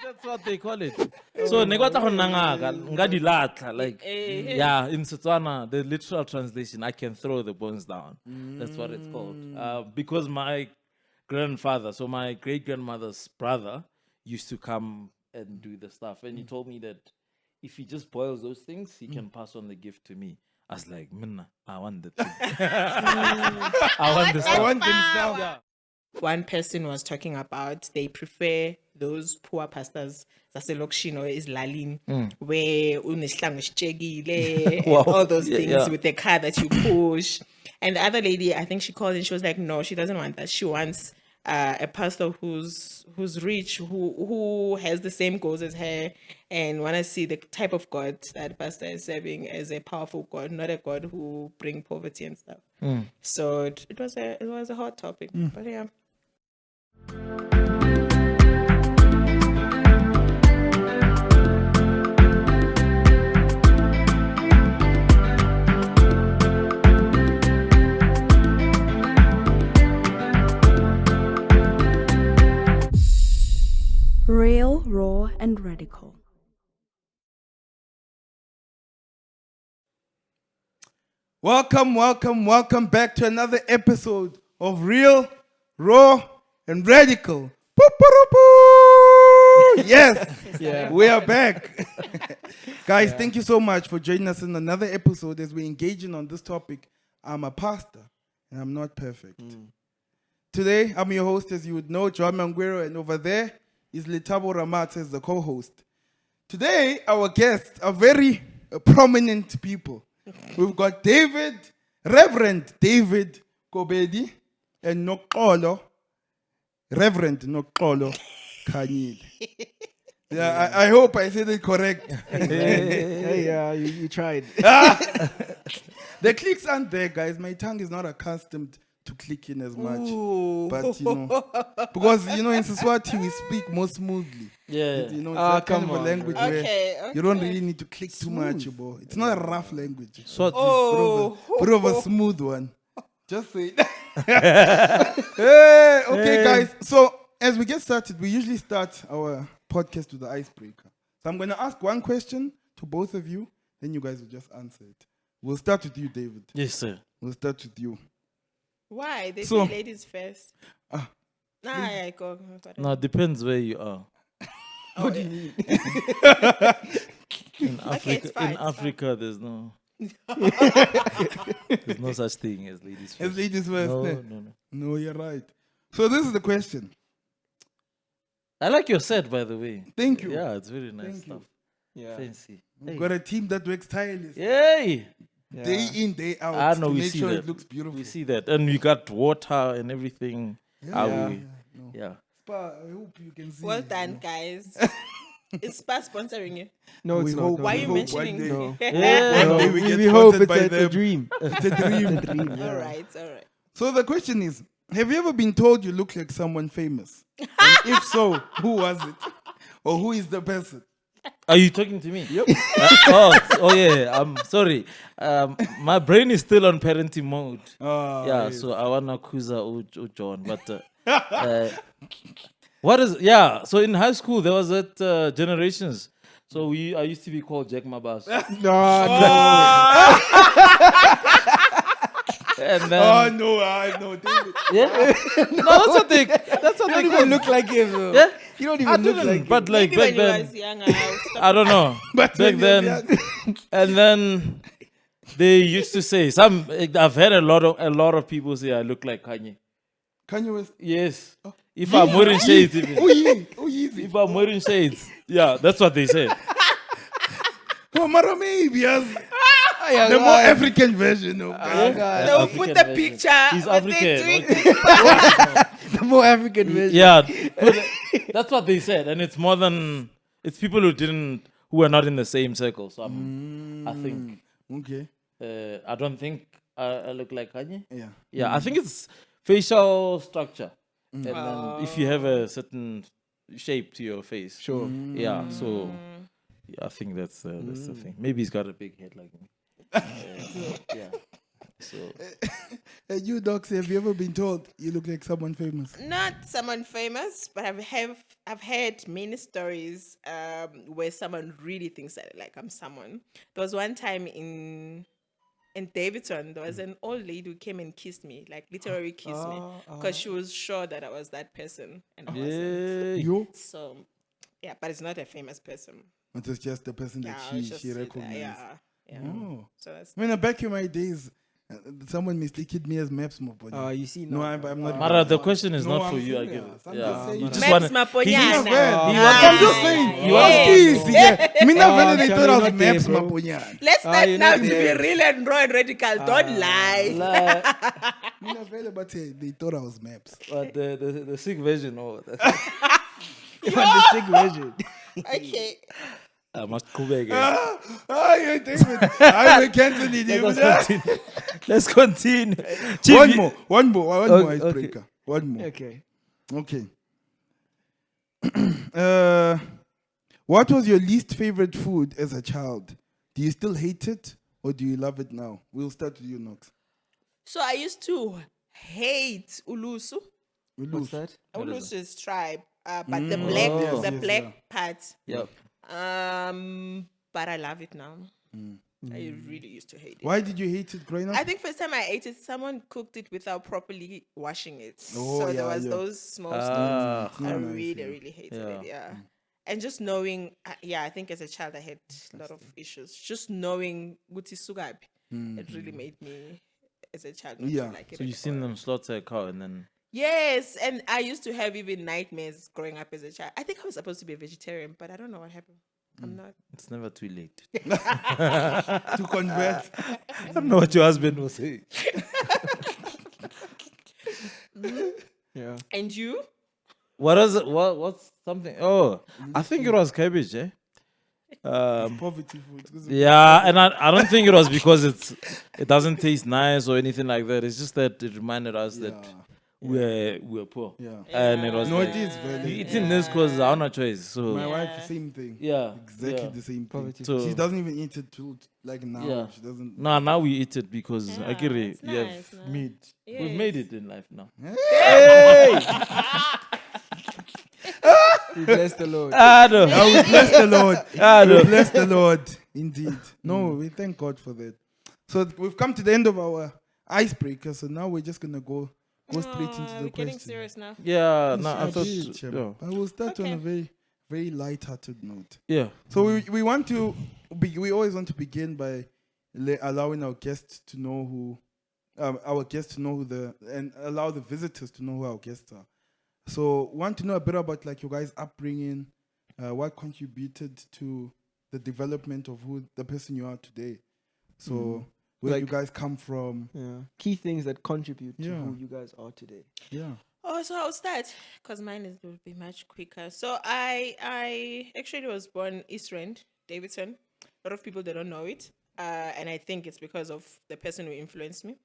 That's what they call it. So negota go nanga nga di latla, like yeah, in Setswana the literal translation, I can throw the bones down. That's what it's called. Because my grandfather, so my great grandmother's brother, used to come and do the stuff, and he told me that if he just boils those things, he can pass on the gift to me. I was like, Minna, I want the thing. I want the stuff. I want them stuff. Yeah. One person was talking about they prefer those poor pastors zaselokishini or isilalini where unesihlangu esitshekile Wow. and all those Yeah, things yeah. with the car that you push. And the other lady, I think she called and she was like, no, she doesn't want that. She wants a pastor who's rich, who has the same goals as her, and want to see the type of God that pastor is serving as a powerful God, not a God who bring poverty and stuff. So it was a hot topic, but yeah. Real, raw, and radical. Welcome back to another episode of Real, Raw, and Radical. Yes, we are back. Guys, thank you so much for joining us in another episode as we're engaging on this topic. I'm a pastor, and I'm not perfect. Today, I'm your host, as you would know, Joan Manguero, and over there is Letabo Ramat as the co-host. Today, our guests are very prominent people. We've got Reverend David Kobedi, and Nokolo, Reverend Nokolo Kanyile. Yeah, I hope I said it correct. Yeah, you tried. The clicks aren't there, guys. My tongue is not accustomed to clicking as much. But, because, in Siswati, we speak more smoothly. Yeah. It's that kind of a language where Okay. you don't really need to click too much, bro. It's not a rough language. So Bit of a smooth one. Just say it. Hey, okay, guys. So, as we get started, we usually start our podcast with the icebreaker. So, I'm going to ask one question to both of you, then you guys will just answer it. We'll start with you, David. yes, sir. We'll start with you. Why? They So- say ladies first. I go. No, it depends where you are. What do you mean? In Africa, it's fine, Africa, there's no such thing as ladies first. As ladies first. No, eh? no. No, you're right. So, this is the question. I like your set, by the way. Thank you. Yeah, it's very nice Thank stuff. Yeah. Fancy. We've got a team that works tirelessly. Yay! Day in, day out. I know to we make see sure that. it looks beautiful. We see that, and we got water and everything. How Yeah. we- No. yeah. Spa, I hope you can see. Well done, guys. Is Spa sponsoring you? No, We it's hope- not. Why are we you hope mentioning? one day- No. Yeah. One day We, get hope sponsored by it's a them. dream. It's a dream. It's a dream. All right. So the question is, have you ever been told you look like someone famous? And if so, who was it? Or who is the person? Are you talking to me? Yep. Oh yeah. I'm sorry. My brain is still on parenting mode. Yeah, yes. so I wanna Kuza or John, but what is? Yeah, so in high school there was that generations. So I used to be called Jack Mabas, and then Oh no, I know. David. yeah, no, that's what they You don't even look like him. Though. Yeah, You don't I even look didn't, like him. but like Maybe back when you then, was younger, I was I don't know. But Back when then, you're young- and then they used to say some. I've heard a lot of people say I look like Kanye. Kanye West. Yes. If I'm wearing shades, even. Oh, easy. If I'm wearing shades, yeah, that's what they say. Oh, Mara, maybe yes. The more African version of that. They'll African put the version. picture. He's but they African. do it. Okay. The more African version. Yeah, but that's what they said, and it's more than it's people who are not in the same circle. So I think Okay. I don't think I look like Kanye. Yeah. Yeah, I think it's facial structure, and then if you have a certain shape to your face, Sure. yeah. So yeah, I think that's the thing. Maybe he's got a big head like me. Yeah. So You, Docs, have you ever been told you look like someone famous? Not someone famous, but I've heard many stories where someone really thinks that like I'm someone. There was one time in Davidson, there was an old lady who came and kissed me, like literally kissed me, because she was sure that I was that person, and I wasn't. You? So, yeah, but it's not a famous person. It was just the person that Yeah, I was just she say that, recognized. yeah. Oh. So that's I mean, back in my days, someone mistaken me as Maps Moponi. You see, No, I'm not. Mara, the question is No, not for I'm you. I serious. give. I'm Yeah, just saying. you just Maps want. Maponyana. I'm just saying. You want- Please, yeah. Mina vele they Charlie, thought I was not there, Maps bro. Maponyana. Let's start you're now not to be there. real and raw and radical. Don't lie. Mina vele, but they thought I was Maps. But the sick version. Oh, the sick version. Okay. I must go back. Yeah, David. I'm canceling you. Let's continue. One more Okay, icebreaker. One more. Okay. Okay. What was your least favorite food as a child? Do you still hate it or do you love it now? We'll start with you, Nox. So I used to hate ulusu. What's that? Ulusu is tribe, but the black part. Yep. But I love it now. I really used to hate it. Why did you hate it growing up? I think first time I ate it, someone cooked it without properly washing it. Oh, so yeah, there was yeah. those small Ah. stones. I not nice, really, yeah. really hated Yeah. it. Yeah. And just knowing, I think as a child I had a lot of issues. Just knowing Guti Sugabi, it really made me, as a child, not to Yeah. like it So you at seen all. them slaughter a cow and then. Yes, and I used to have even nightmares growing up as a child. I think I was supposed to be a vegetarian, but I don't know what happened. I'm not. It's never too late. To convert. I don't know what your husband will say. Yeah. And you? What is it? What's something? Oh, I think it was cabbage, eh? Poverty food. 'Cause Yeah, and I don't think it was because it doesn't taste nice or anything like that. It's just that it reminded us that we're poor. Yeah. And it was No, like, it is very. you eating this because I have no choice. So My wife, same thing. yeah, Exactly yeah. the same thing. Poverty So- She doesn't even eat it till like now. Yeah. She doesn't. No, now we eat it because Yeah, Akiri, it's you have nice, no? meat. We've Yes. made it in life now. We bless the Lord. I know. Oh, we bless the Lord. I We know. bless the Lord. Indeed. No, we thank God for that. So we've come to the end of our icebreaker. So now we're just gonna go straight into the we're getting question. serious now. Yeah, no, I Yes, thought. indeed, Shem. Yeah. I will start on Okay. a very, very light-hearted note. Yeah. So we want to we always want to begin by allowing our guests to know who and allow the visitors to know who our guests are. So want to know a bit about like your guys' upbringing, what contributed to the development of who the person you are today. So where you Like- guys come from. Yeah. Key things that contribute to Yeah. who you guys are today. Yeah. Oh, so I'll start because will be much quicker. So I actually was born East Rand, Davidson. A lot of people they don't know it, and I think it's because of the person who influenced me.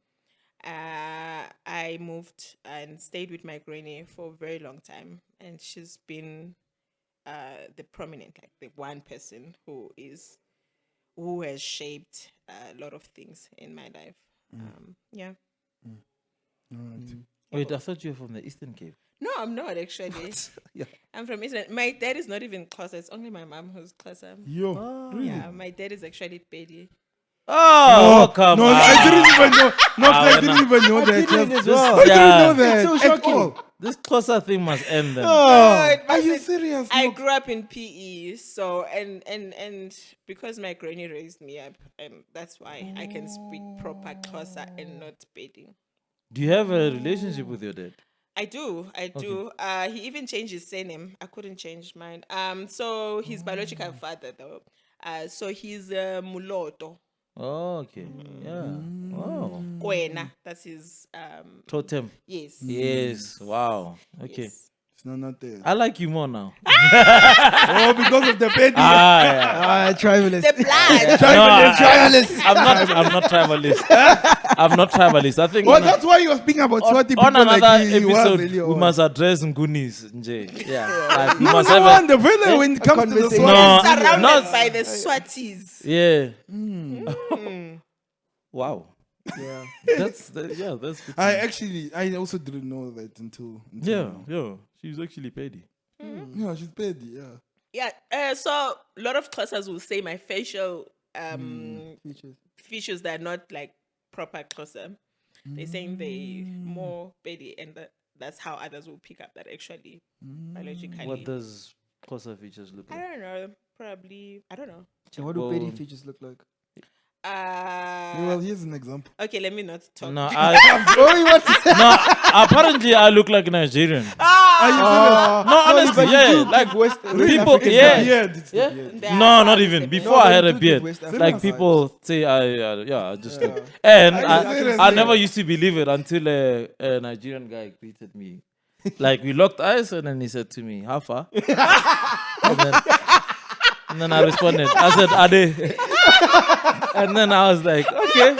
I moved and stayed with my granny for a very long time, and she's been the prominent, like the one person who has shaped a lot of things in my life. Yeah. All right. Wait, I thought you were from the Eastern Cape. No, I'm not actually. Yeah. I'm from Israel. My dad is not even closer. It's only my mom who's closer. Yo, really? Yeah, my dad is actually Pedi. Oh, come No, on. I didn't even know. No, I no. didn't even know that. didn't Just, as well. I didn't Yeah. know that. It's so at shocking. all. This closer thing must end then. Are you serious? I No. grew up in PE, so and because my granny raised me up, that's why I can speak proper closer and not Pedi. Do you have a relationship with your dad? I do. He even changed his surname. I couldn't change mine. So his biological father though. So he's Muloto. Oh, okay. Yeah. Wow. Kwena. That's his Totem. yes. Yes. Wow. Okay. Yes. It's not there. I like you more now. Oh, because of the baby. Yeah. Tribalist. The blood. I'm not tribalist. I'm not tribalist. I think Well, on, that's why you were speaking about Swati people on another like he was episode earlier we on. must address Ngunis. Nje. Yeah. Like, we No, must no have wonder. Really, when it comes to the conversation. Swati. No. Surrounded not- by the Swatis. Yeah. Wow. Yeah. That's good. I also didn't know that until Yeah, now. yeah. She's actually petty. Yeah, she's petty, yeah. Yeah. So a lot of Xhosas will say my facial Features. features that are not like proper Xhosa. They're saying they more petty, and that's how others will pick up that actually biologically. What does Xhosa features look I like? don't know. Probably I don't know. So what do petty Well- features look like? Well, here's an example. Okay, let me not talk. No, Oh, what? no. Apparently, I look like Nigerian. Are No, honestly, yeah. Like West, people, It's the yeah. beard. It's the Yeah. beard. They are No, not probably even. the Before No, I they had a do give beard, West like African people say I just. Yeah. And Seriously. I never used to believe it until a Nigerian guy greeted me. Like we locked eyes, and then he said to me, "How far?" and then I responded. I said, "Ade." And then I was like, "Okay,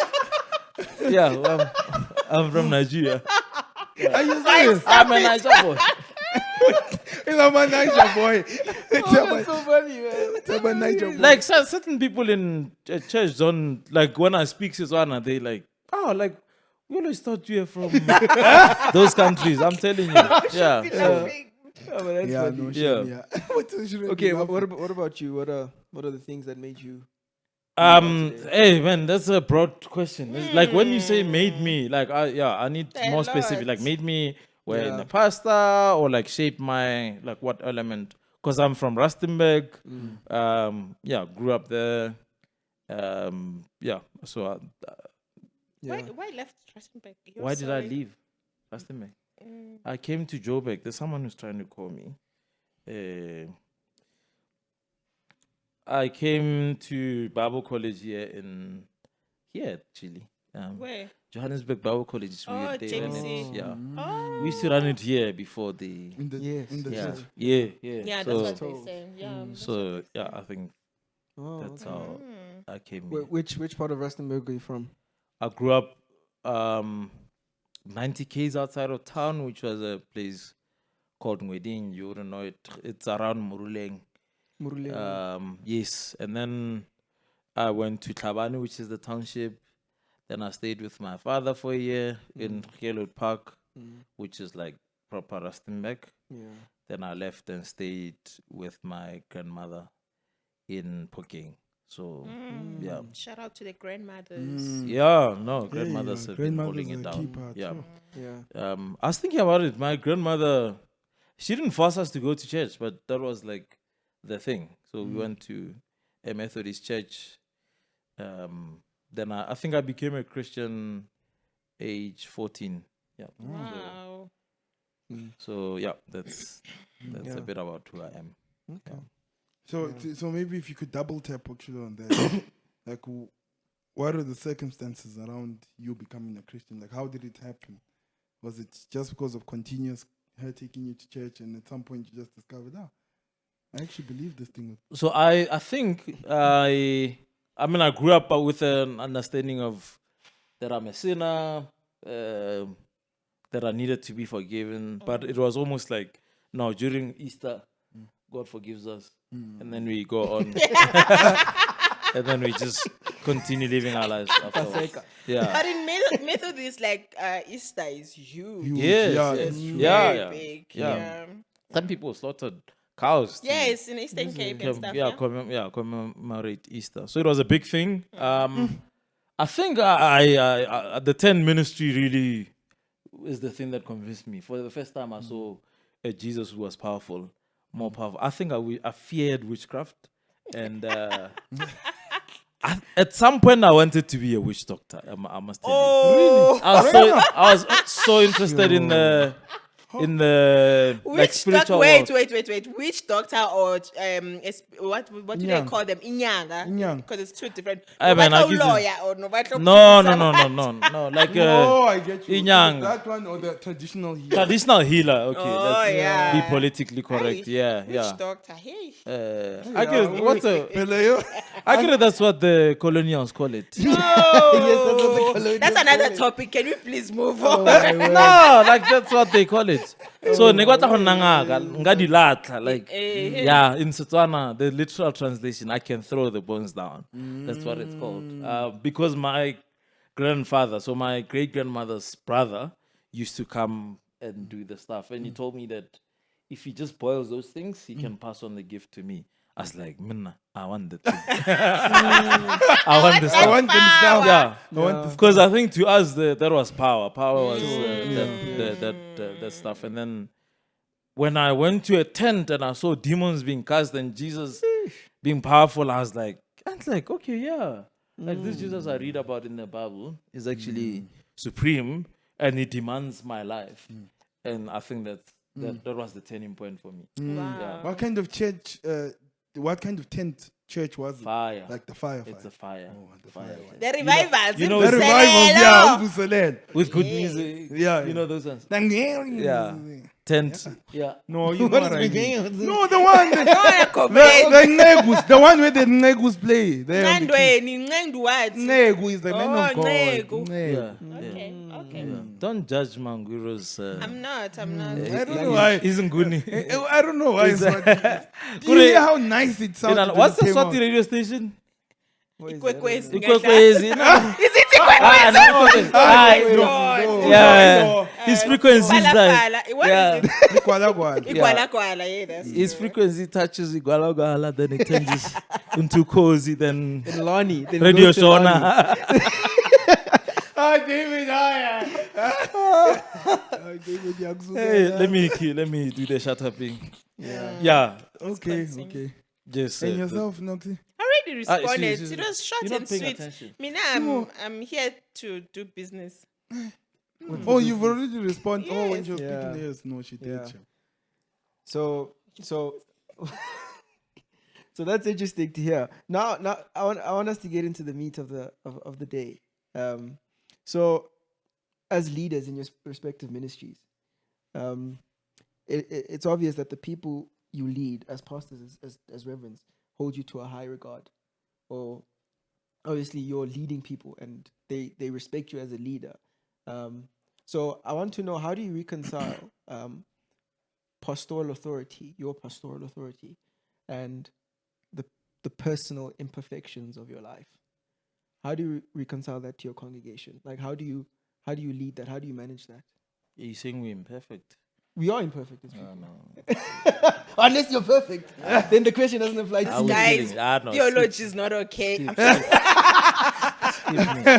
yeah, well, I'm from Nigeria. Are you serious? I'm a Niger boy." He's a man, Niger boy. That's so funny, man. He's a man, Niger boy. Like certain people in church don't like when I speak Setswana, they like, oh, like we always thought you were from those countries. I'm telling you, yeah. Oh, but that's Yeah, funny. no, Yeah. shit, yeah. What else should I Okay, be what about you? What are the things that made you? Hey man, that's a broad question. It's like when you say made me, like I need A more specific. Like lot. made me wear in Yeah. the pasta or like shape my like what element? Because I'm from Rustenburg. Yeah, grew up there. Yeah. So Yeah. Why left Rustenburg? You're why did I sorry. leave Rustenburg? I came to Joburg. There's someone who's trying to call me. I came to Bible College here actually. Where? Johannesburg Bible College. Oh, they ran it, JBC. yeah. Oh. We used to run it here before the In the, Yes. in the yeah church. yeah. Yeah, so that's what they say. Yeah. so yeah, I think Oh, that's okay. how I came here. Which part of Rustenburg are you from? I grew up 90 k's outside of town, which was a place called Ngweding. You wouldn't know it. It's around Muruleng. Murule. Yes, and then I went to Tlhabane, which is the township. Then I stayed with my father for a year in Yellowwood Park, which is like proper Rustenburg. Yeah. Then I left and stayed with my grandmother in Poking. So yeah, Shout out to the grandmothers. yeah, no, Yeah, grandmothers yeah. have been Grandmothers holding it are a key down. part, Yeah. too. Yeah. I was thinking about it. My grandmother, she didn't force us to go to church, but that was like the thing. So we went to a Methodist church. Then I think I became a Christian age 14. Yeah. Wow. So yeah, that's Yeah. a bit about who I am. Okay. So maybe if you could double tap actually on that, like what are the circumstances around you becoming a Christian? Like how did it happen? Was it just because of continuous her taking you to church, and at some point you just discovered, I actually believe this thing? So I think I mean I grew up with an understanding of that I'm a sinner, that I needed to be forgiven, but it was almost like no, during Easter, God forgives us, and then we go on, and then we just continue living our lives afterwards. Yeah. But in Methodist, like Easter is huge. Huge. Yes, Yeah, yes. it's Yeah, Very yeah. big. Yeah. Yeah. Some people slaughtered cows. to Yes, in Eastern Cape and stuff. Yeah. Commemorate Easter. So it was a big thing. I think I the 10 ministry really is the thing that convinced me. For the first time, I saw a Jesus who was powerful, more powerful. I think I feared witchcraft, and at some point I wanted to be a witch doctor. I must tell you. Oh, I was so interested in the like which spiritual wait. world. Which doctor or what do they Inyanga. call them? Inyanga. Inyanga. Because it's two different. Hey, man, I Nobatlo give you- lawyer or nobatlo No. Like Oh, I get you. Inyanga. That one or the traditional healer? traditional healer. Okay, Oh, let's yeah. be politically correct. Hey, Yeah, Which yeah. doctor? Hey. I get it. What's a? Peleo? I get it. That's what the colonials call it. Oh, that's another topic. Can we please move on? No, like that's what they call it. So negwata go nanga nga di latla, like yeah, in Setswana the literal translation I can throw the bones down. That's what it's called. Because my grandfather, so my great grandmother's brother, used to come and do the stuff, and he told me that if he just boils those things, he can pass on the gift to me. I was like, Minna, I want the thing. I want the I want them stuff. Yeah, I want this. because I think to us that was power. Power was that stuff. And then when I went to a tent and I saw demons being cast and Jesus being powerful, I was like, okay, yeah, like this Jesus I read about in the Bible is actually supreme and he demands my life. And I think that was the turning point for me. Wow. Yeah. What kind of church? What kind of tent church was it? Fire. Like the fire. It's a fire. The fire. The revivals. you know, The revivals, yeah, Umbuselele. With good music. Yeah, You know those ones. Yeah. Tent. Yeah. No, you know What what is I mean. beginning? No, the one. The Nqendu Negus, the one where the Negus play. There on the key. Nqendu what? Negu is the man of God. Negu. Negu. Okay, okay. Don't judge Manguro's. I'm not. I don't know why. Isn't Guni. I don't know why. It's what do you hear how nice it sounds? What's the Swati radio station? Ikwekwezi. Ikwekwezi. No. Is it Ikwekwezi? No. Yeah. His frequency is like. Gwala. What Yeah. is it? Ikwalagwala. Igwala, yeah, that's His frequency touches Igwala, then it changes into cozy, then Then Lonnie. Then Radio goes to Lonnie. Shona. Ah, David, David Yakzuga. Hey, let me do the shut up thing. Yeah. Okay. Just And yourself, Noxie? I already responded. excuse It me. was short You're not and paying sweet. attention. Mina, I'm here to do business. Oh, you've already responded. Oh, when she was Yeah. speaking, yes, no, she did. Yeah. So that's interesting to hear. Now I want us to get into the meat of the day. So as leaders in your respective ministries, it's obvious that the people you lead as pastors, as reverends, hold you to a high regard. Or obviously you're leading people and they respect you as a leader. So I want to know, how do you reconcile pastoral authority, your pastoral authority, and the personal imperfections of your life? How do you reconcile that to your congregation? Like, how do you lead that? How do you manage that? You're saying we're imperfect. We are imperfect as people. No. Unless you're perfect, then the question doesn't apply to I you. was Guys, kidding. I know. theology is not okay.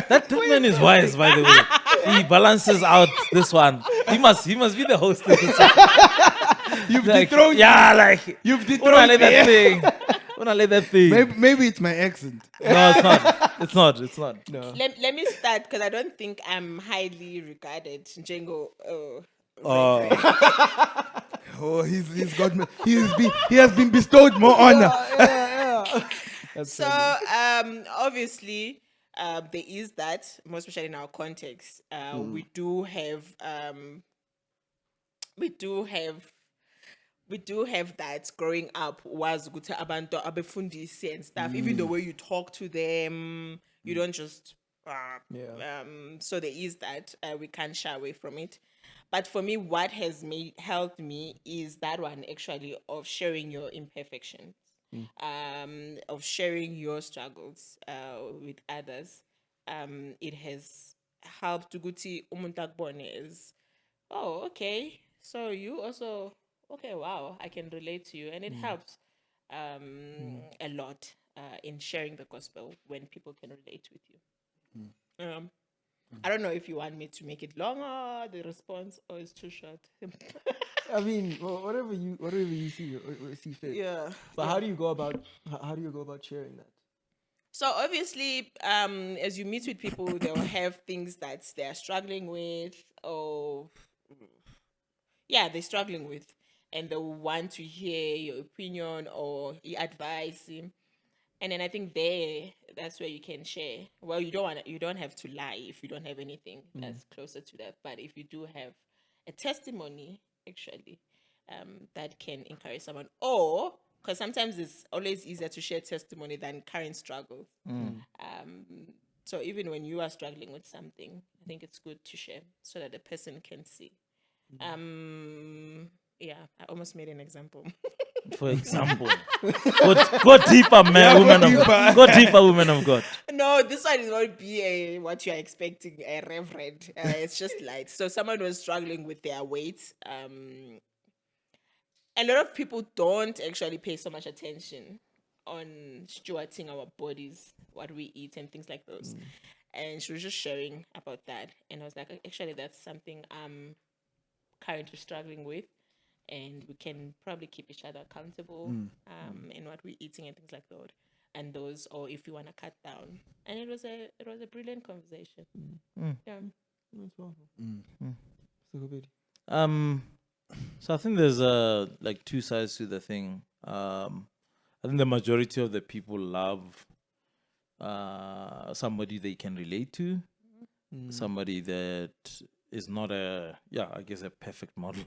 That man is wise, by the way. He balances out this one. He must be the host of this one. You've Like, dethroned yeah, like You've wanna dethroned let that thing. Wanna let that thing. Maybe it's my accent. No, it's not. It's not. No. Let me start because I don't think I'm highly regarded. Njengo, Oh, he's got me. He has been bestowed more honor. So obviously there is that, more especially in our context. We do have that growing up was ukuthi abantu abefundisi and stuff. Even the way you talk to them, you don't just so there is that. We can't shy away from it. But for me, what has helped me is that one actually of sharing your imperfections, of sharing your struggles with others. It has helped ukuthi umuntu akubone is, oh, okay, so you also, okay, wow, I can relate to you. And it helps a lot in sharing the gospel when people can relate with you. I don't know if you want me to make it longer, the response, or it's too short. I mean, whatever you see fit. Yeah. But how do you go about sharing that? So obviously, as you meet with people, they'll have things that they're struggling with, or they're struggling with, and they want to hear your opinion or your advice. And then I think that's where you can share. Well, you don't have to lie if you don't have anything that's closer to that. But if you do have a testimony, actually, that can encourage someone, or because sometimes it's always easier to share testimony than current struggles. So even when you are struggling with something, I think it's good to share so that the person can see. I almost made an example. For example. Go deeper, man, Go deeper, women of God. No, this one is not be what you are expecting, a reverend. It's just light. So someone was struggling with their weight. A lot of people don't actually pay so much attention on stewarding our bodies, what we eat and things like those. And she was just sharing about that. And I was like, actually, that's something I'm currently struggling with. And we can probably keep each other accountable in what we're eating and things like that. And those, or if you want to cut down. And it was a brilliant conversation. Yeah. That's powerful. So I think there's like two sides to the thing. I think the majority of the people love somebody they can relate to, somebody that is not a perfect model.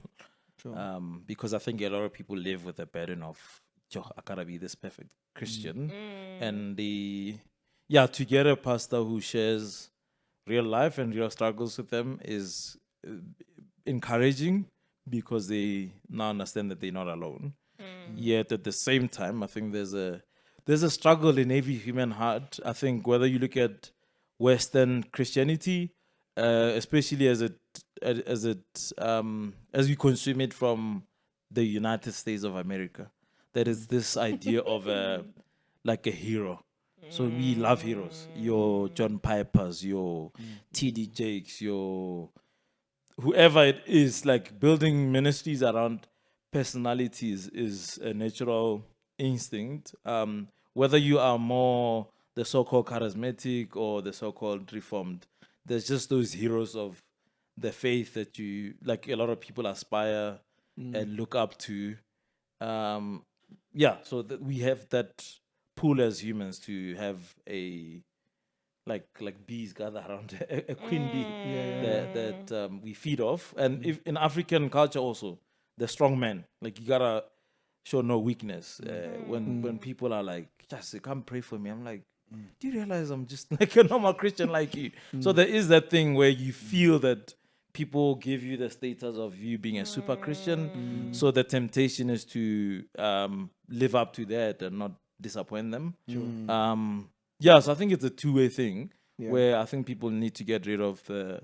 Sure. Because I think a lot of people live with the burden of, I gotta be this perfect Christian, and to get a pastor who shares real life and real struggles with them is encouraging, because they now understand that they're not alone. Yet at the same time, I think there's a struggle in every human heart. I think whether you look at Western Christianity, especially as we consume it from the United States of America, there is this idea of like a hero. So we love heroes. Your John Pipers, your T.D. Jakes, your whoever it is. Like building ministries around personalities is a natural instinct. Whether you are more the so-called charismatic or the so-called reformed, there's just those heroes of the faith that you, like, a lot of people aspire and look up to. So that we have that pool as humans to have a like bees gather around a queen bee that we feed off. And if in African culture also, the strong man, like, you gotta show no weakness. When people are like, just come pray for me, I'm like, do you realize I'm just like a normal Christian like you? So there is that thing where you feel that people give you the status of you being a super Christian. So the temptation is to live up to that and not disappoint them. So I think it's a two-way thing where I think people need to get rid of the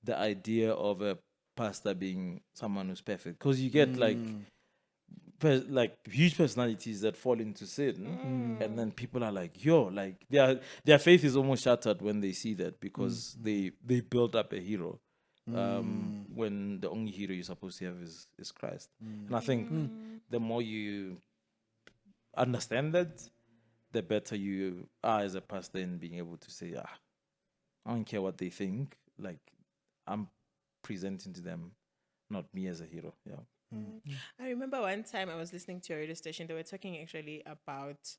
idea of a pastor being someone who's perfect, because you get like huge personalities that fall into sin, and then people are like, like their faith is almost shattered when they see that, because they build up a hero when the only hero you're supposed to have is Christ. And I think the more you understand that, the better you are as a pastor in being able to say, I don't care what they think, like, I'm presenting to them, not me as a hero. I remember one time I was listening to a radio station. They were talking actually about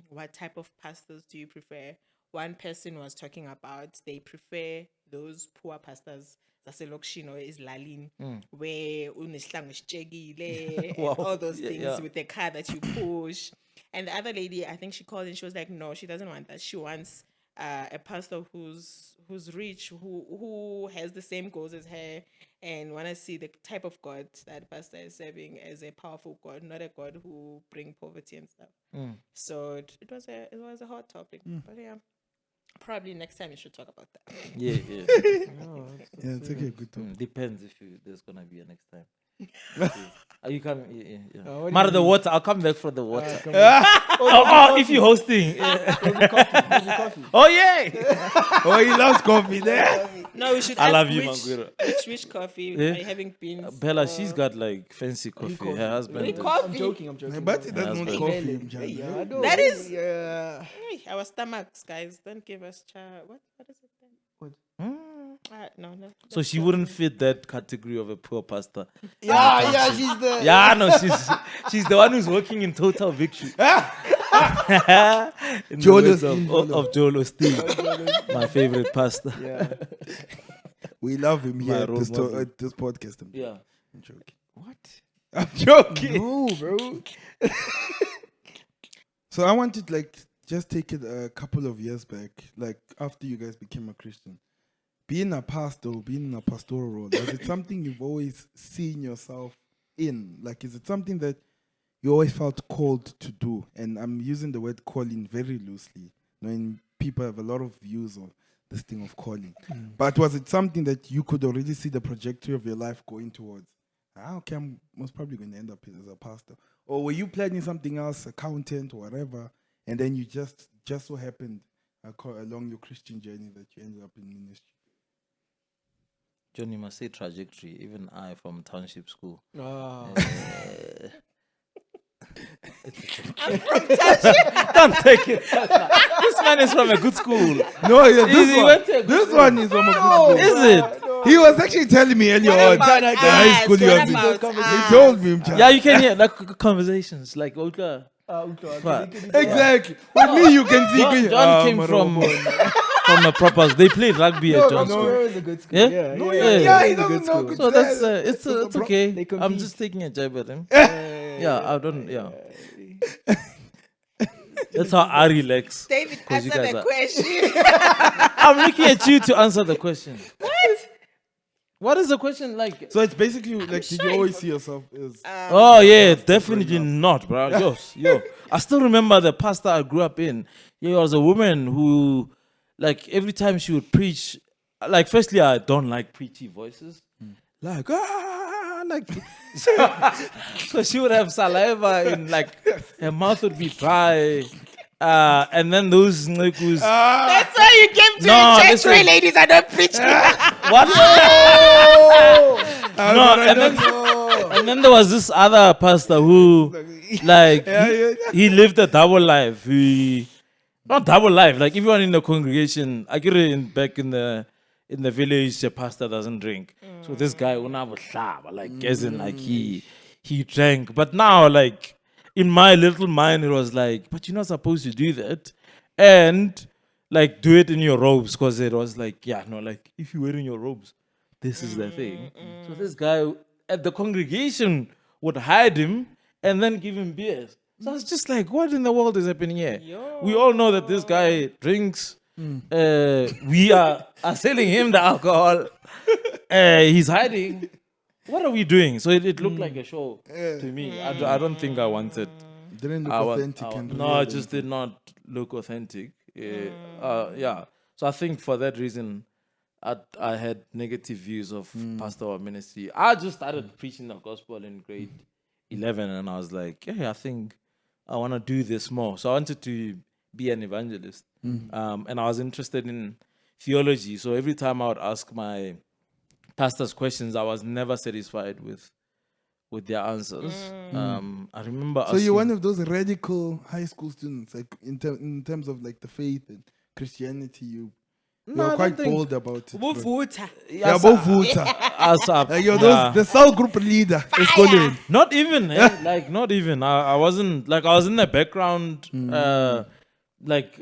what type of pastors do you prefer. One person was talking about they prefer those poor pastors zaselokishini or esilalini, where unesihlangu esitshekile and all those things with the car that you push. And the other lady, I think she called and she was like, no, she doesn't want that. She wants a pastor who's rich, who has the same goals as her, and want to see the type of God that pastor is serving as a powerful God, not a God who bring poverty and stuff. So it was a hot topic. But probably next time you should talk about that. It's okay, good talk. Depends if there's gonna be a next time. Are you coming? Matter the water. I'll come back for the water. If you're hosting. Oh yeah. Oh, he loves coffee there. No, we should I ask love you, Mangwiro. which coffee are you having beans? Bella, or- she's got like fancy coffee. Her husband. Really is- coffee? I'm joking. But it does not Husband. coffee, Mjani. That is Yeah. our stomachs, guys. Don't give us what is it then? What? No. So she wouldn't fit that category of a poor pastor. Yeah, she's the. Yeah, no, she's the one who's working in total victory. In Joel the words Osteen, of Joel Osteen, my favorite pastor. Yeah. We love him here My at role model. this podcast. Yeah. I'm joking. What? I'm joking. No, bro. So I wanted to just take it a couple of years back, like after you guys became a Christian. Being a pastor, being in a pastoral role, was it something you've always seen yourself in? Like, is it something that you always felt called to do? And I'm using the word calling very loosely, knowing people have a lot of views on this thing of calling. But was it something that you could already see the trajectory of your life going towards? Okay, I'm most probably going to end up as a pastor. Or were you planning something else, accountant, whatever, and then you just so happened along your Christian journey that you ended up in ministry? John, you must say trajectory. Even I from township school. Don't take it. This man is from a good school. No, yeah, He this one is from a good school. Is it? He was actually telling me earlier on the high school he was in. He told me. Yeah, you can hear like conversations like okay. Exactly. With me, you can see. John came from a proper. They played rugby at John's school. Square is a good school. Yeah? Yeah, he doesn't know. Good So that's it's They okay. compete. I'm just taking a jab at him. I don't. Yeah. That's how I relax. David, 'Cause you answer guys the are- question. I'm looking at you to answer the question. What is the question like? So it's basically like, did you always see yourself as? Oh yeah, definitely not, bro. Yo, I still remember the pastor I grew up in. There was a woman who, like, every time she would preach, like, firstly, I don't like preachy voices, like so she would have saliva in, like, her mouth would be dry, and then those niggas. That's why you came to No, a church listen. where ladies are not preaching. What? And then there was this other pastor who, like, he lived a double life. Not double life. Like everyone in the congregation, I get it back in the village, the pastor doesn't drink. So this guy like as in like he drank. But now, like in my little mind, it was like, but you're not supposed to do that, and like do it in your robes, because it was like, like if you're wearing your robes, this is the thing. So this guy at the congregation would hide him and then give him beers. So I was just like, what in the world is happening here? We all know that this guy drinks. We are selling him the alcohol. He's hiding. What are we doing? So it looked like a show to me. I don't think I wanted. Didn't look authentic. No, it just did not look authentic. So I think for that reason, I had negative views of pastoral ministry. I just started preaching the gospel in grade 11, and I was like, I think I want to do this more. So I wanted to be an evangelist, and I was interested in theology. So every time I would ask my pastors questions, I was never satisfied with their answers. I remember. So you're one of those radical high school students, like in terms of like the faith and Christianity. You're quite bold about it. Buvuta. Yeah, Bovuta. Like you're the cell group leader. Not even, like not even. I wasn't like I was in the background. Like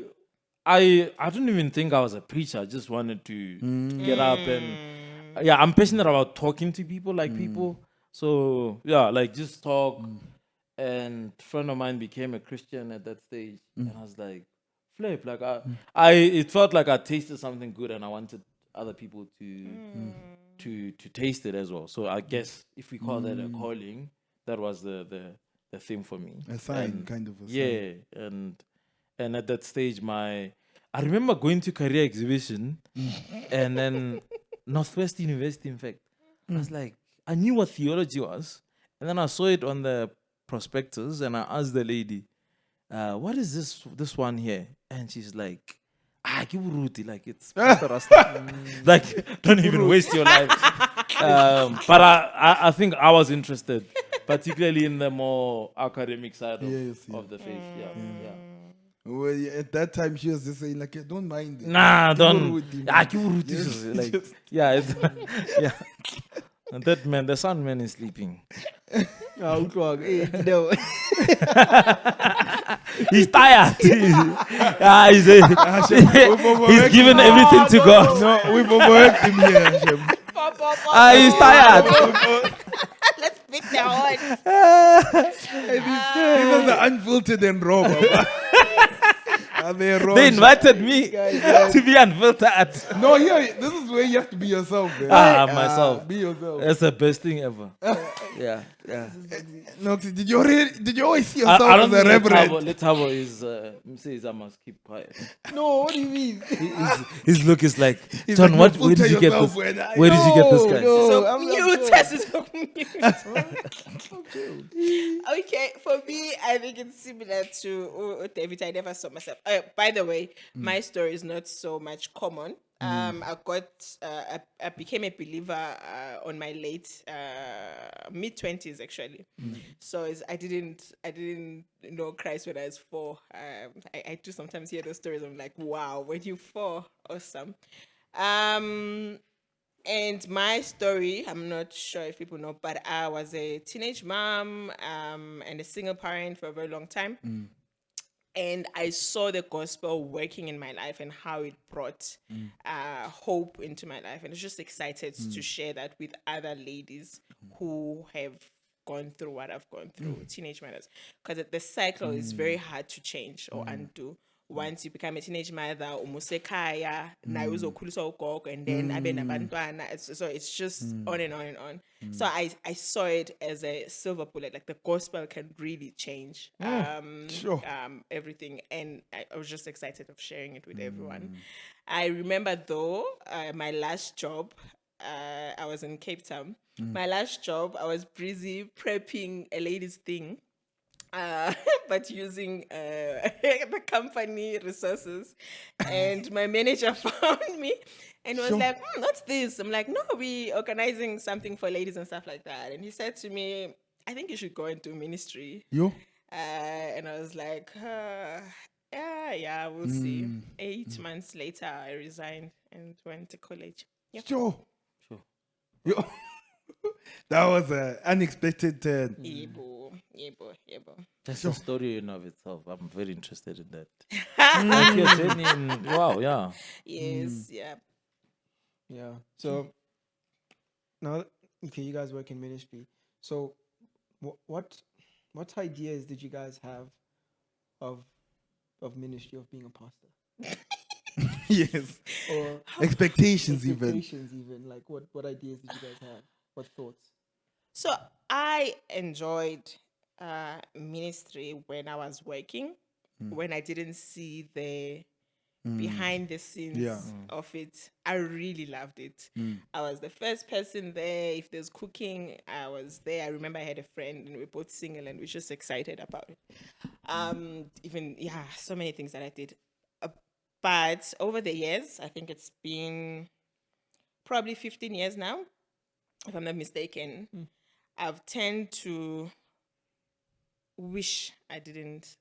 I don't even think I was a preacher. I just wanted to get up and I'm passionate about talking to people, like people. So like just talk. And a friend of mine became a Christian at that stage, and I was like, flip, like it felt like I tasted something good, and I wanted other people to taste it as well. So I guess if we call that a calling, that was the thing for me. A sign, kind of a sign. Yeah, and at that stage, I remember going to career exhibition, and then Northwest University. In fact, I was like, I knew what theology was, and then I saw it on the prospectus, and I asked the lady, what is this one here? And she's like, give Ruti, like it's Pastor Rasta. Like, don't even waste your life. But I think I was interested, particularly in the more academic side of the faith. Well, at that time she was just saying like, don't mind it. Nah, don't. Give Ruti. Like, yeah. And that man, the sun man is sleeping. No. He's tired. He's given everything to God. No, we've overworked him here. He's tired. Let's pick that one. This was the unfiltered and raw. They invited me to be unfiltered. No, this is where you have to be yourself, man. Myself. Be yourself. That's the best thing ever. Yeah. Noxy, did you always see I yourself don't as a think reverend? Letabo is says I must keep quiet. No, what do you mean? His look is like, He's John, like, where did you get yourself this? when I- Where did you get this guy? No, So I'm mute. chilled. Tess is so mute. chilled. Okay, for me, I think it's similar to David. I never saw myself. By the way, my story is not so much common. I became a believer on my late mid-20s actually. So I didn't know Christ when I was 4. I do sometimes hear those stories. I'm like, wow, when you 4, awesome. And my story, I'm not sure if people know, but I was a teenage mom and a single parent for a very long time. And I saw the gospel working in my life and how it brought hope into my life. And I was just excited to share that with other ladies who have gone through what I've gone through, teenage mothers. Because the cycle is very hard to change or undo. Once you become a teenage mother, umusekaya, nayo uzokhuliswa ugogo, and then abe nabantwana. So it's just on and on and on. So I saw it as a silver bullet, like the gospel can really change everything. And I was just excited of sharing it with everyone. I remember though, my last job, I was in Cape Town. My last job, I was busy prepping a ladies' thing. But using the company resources, and my manager found me and was like, what's this? I'm like, no, we organizing something for ladies and stuff like that. And he said to me, I think you should go into ministry. And I was like, yeah, we'll see. 8 months later, I resigned and went to college. Yep. Sure. Yo. That was an unexpected turn. Yebo. That's a story in of itself. I'm very interested in that. Like your journey wow, yeah. Yes, yeah. Yeah. So now, okay, you guys work in ministry. So what ideas did you guys have of ministry, of being a pastor? Yes. Or Expectations even. like what ideas did you guys have? What thoughts? So I enjoyed ministry when I was working, when I didn't see the behind the scenes of it. I really loved it. I was the first person there. If there's cooking, I was there. I remember I had a friend and we were both single and we were just excited about it. So many things that I did. But over the years, I think it's been probably 15 years now, if I'm not mistaken, I've tend to wish I didn't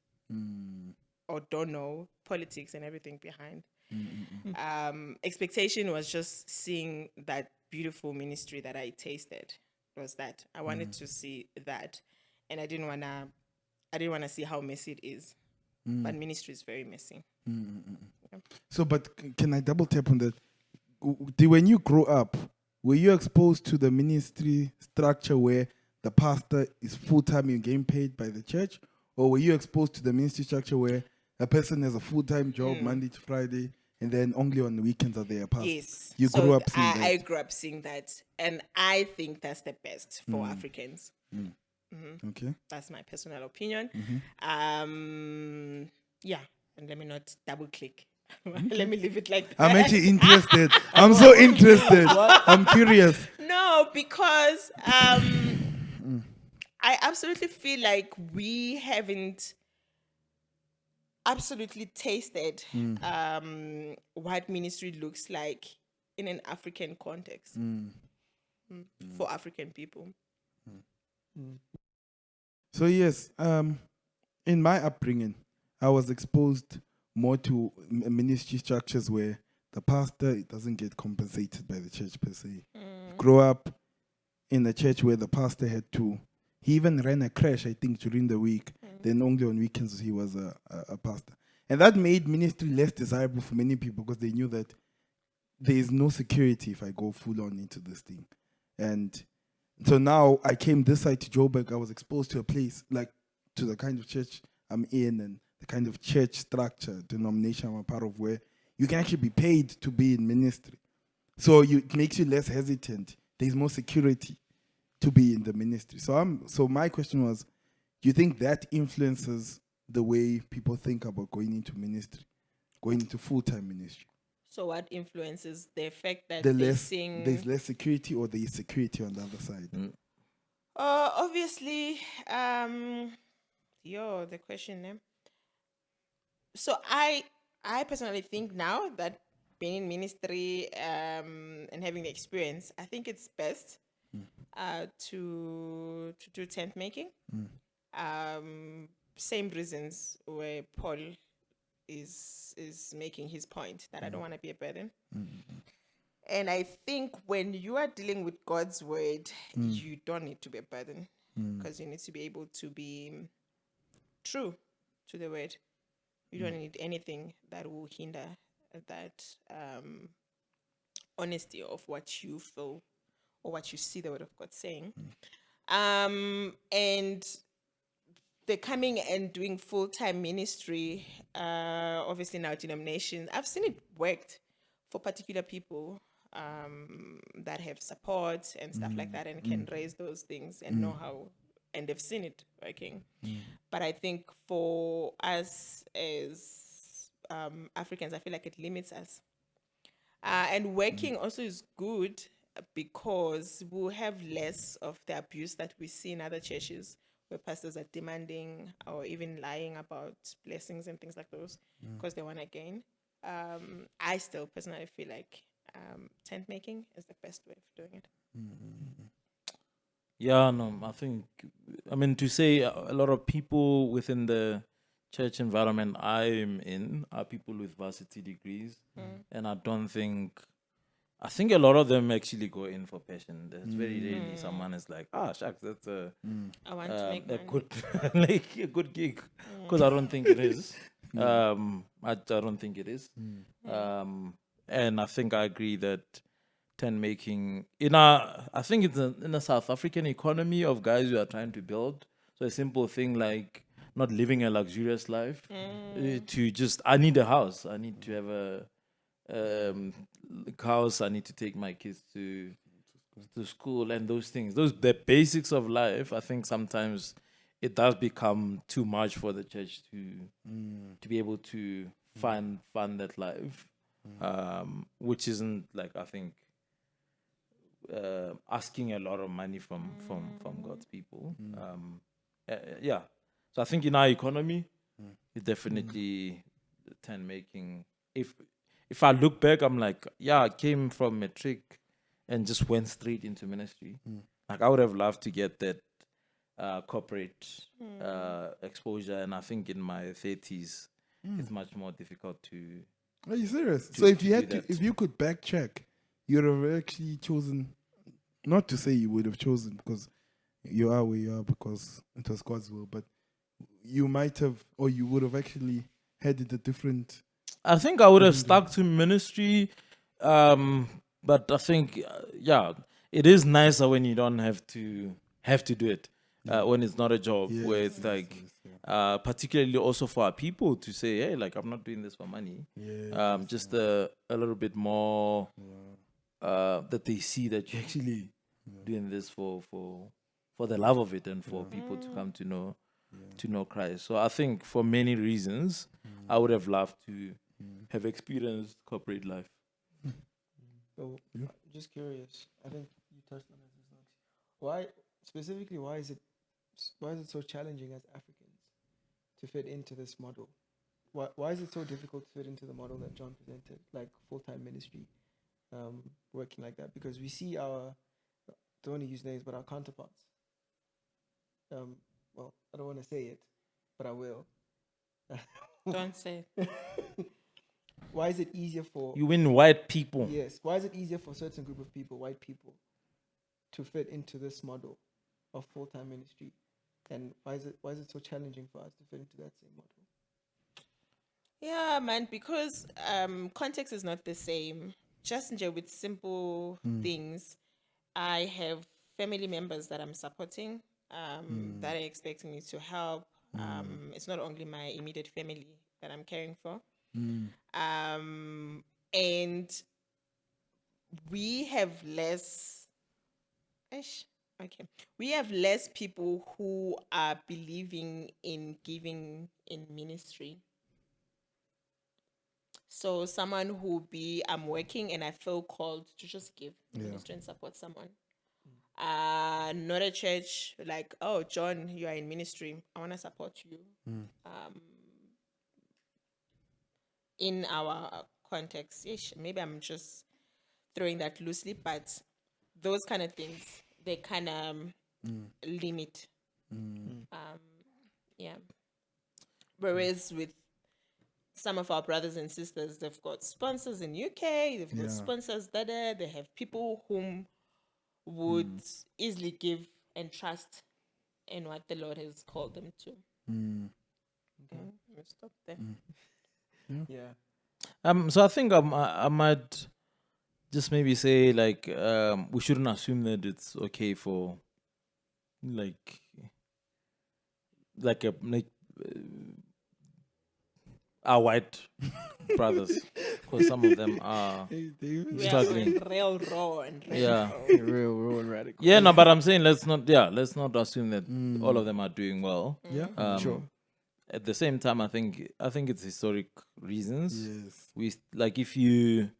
or don't know politics and everything behind. Expectation was just seeing that beautiful ministry that I tasted. It was that I wanted to see that, and I didn't wanna see how messy it is. But ministry is very messy. Yeah. So, but can I double tap on that? When you grow up, were you exposed to the ministry structure where the pastor is full-time and getting paid by the church? Or were you exposed to the ministry structure where a person has a full-time job Monday to Friday and then only on the weekends are they a pastor? Yes. You grew up seeing that? I grew up seeing that. And I think that's the best for Africans. Okay. That's my personal opinion. Yeah. And let me not double click. Let me leave it like that. I'm actually interested. I'm so interested. I'm curious. No, because I absolutely feel like we haven't absolutely tasted what ministry looks like in an African context for African people. So yes, in my upbringing, I was exposed more to ministry structures where the pastor doesn't get compensated by the church per se. Grow up in a church where the pastor he even ran a crash, I think, during the week. Then only on weekends he was a pastor. And that made ministry less desirable for many people because they knew that there is no security if I go full on into this thing. And so now I came this side to Joburg. I was exposed to a place, like to the kind of church I'm in and the kind of church structure, denomination I'm a part of, where you can actually be paid to be in ministry. So it makes you less hesitant. There's more security to be in the ministry. So my question was, do you think that influences the way people think about going into ministry, going into full-time ministry? So what influences the fact that There's less security, or there is security on the other side? Obviously, the question, eh? So I personally think now that being in ministry and having the experience, I think it's best to do tent making. Same reasons where Paul is making his point that I don't want to be a burden. And I think when you are dealing with God's word, you don't need to be a burden, because you need to be able to be true to the word. You don't need anything that will hinder that honesty of what you feel or what you see the word of God saying. And the coming and doing full-time ministry, obviously in our denominations, I've seen it worked for particular people that have support and stuff like that, and can raise those things and know how, and they've seen it working. But I think for us as Africans, I feel like it limits us. And working also is good because we'll have less of the abuse that we see in other churches, where pastors are demanding or even lying about blessings and things like those because they want to gain. I still personally feel like tent making is the best way of doing it. Yeah, no, I mean, to say a lot of people within the church environment I'm in are people with varsity degrees, and I think a lot of them actually go in for passion. There's very rarely someone is like, shucks, that's I want to make a money. good like a good gig, because I don't think it is. I don't think it is. And I think I agree that tent making I think it's in a South African economy of guys who are trying to build. So a simple thing like not living a luxurious life, to just, I need a house, I need to have a house, I need to take my kids to school, and those things, the basics of life. I think sometimes it does become too much for the church to be able to fund that life, which isn't, like, I think asking a lot of money from God's people. Yeah, so I think in our economy, it definitely tent making. If I look back, I'm like, yeah, I came from matric and just went straight into ministry. Like, I would have loved to get that corporate exposure, and I think in my 30s, it's much more difficult to. Are you serious? So if you had do to, that. if you could backtrack, you'd have actually chosen. Not to say you would have chosen, because you are where you are because it was God's will, but you might have, or you would have actually headed a different. I think I would have stuck to ministry, but I think, it is nicer when you don't have to do it, when it's not a job, where it's like, particularly also for our people to say, hey, like, I'm not doing this for money. Just a little bit more that they see that you're actually doing this for the love of it, and for people to come to know Christ. So I think for many reasons, I would have loved to have experienced corporate life. So, I'm just curious. I think you touched on it just now. Why is it so challenging as Africans to fit into this model? Why is it so difficult to fit into the model that John presented, like full-time ministry, working like that? Because we see don't want to use names, but our counterparts. Well, I don't want to say it, but I will. Don't say it. Why is it easier for You win white people. Yes. Why is it easier for a certain group of people, white people, to fit into this model of full-time ministry? And why is it so challenging for us to fit into that same model? Yeah, man, because context is not the same. Just with simple things, I have family members that I'm supporting, that are expecting me to help. It's not only my immediate family that I'm caring for. And we have less. Ish, okay, we have less people who are believing in giving in ministry. So someone who be, I'm working and I feel called to just give ministry and support someone. Not a church like, oh, John, you are in ministry, I want to support you. In our context, ish, maybe I'm just throwing that loosely, but those kind of things, they kind of limit. Yeah. Whereas with some of our brothers and sisters, they've got sponsors in UK, they've got sponsors there, they have people whom would easily give and trust in what the Lord has called them to. We'll stop there. Yeah. So I think I might just maybe say like we shouldn't assume that it's okay for like our white brothers, because some of them are We struggling. are real raw and real Yeah. raw. Real and radical. Yeah, no, but I'm saying let's not assume that all of them are doing well. Yeah, sure. At the same time, I think it's historic reasons. Yes. We like, if you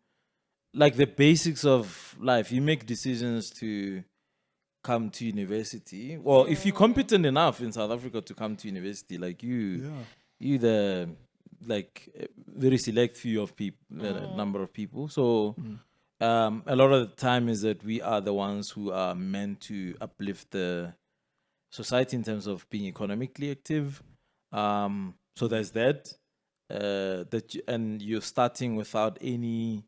like the basics of life, you make decisions to come to university. Well, if you're competent enough in South Africa to come to university, like you the like very select few of people, number of people. So a lot of the time is that we are the ones who are meant to uplift the society in terms of being economically active. So there's that. And you're starting without any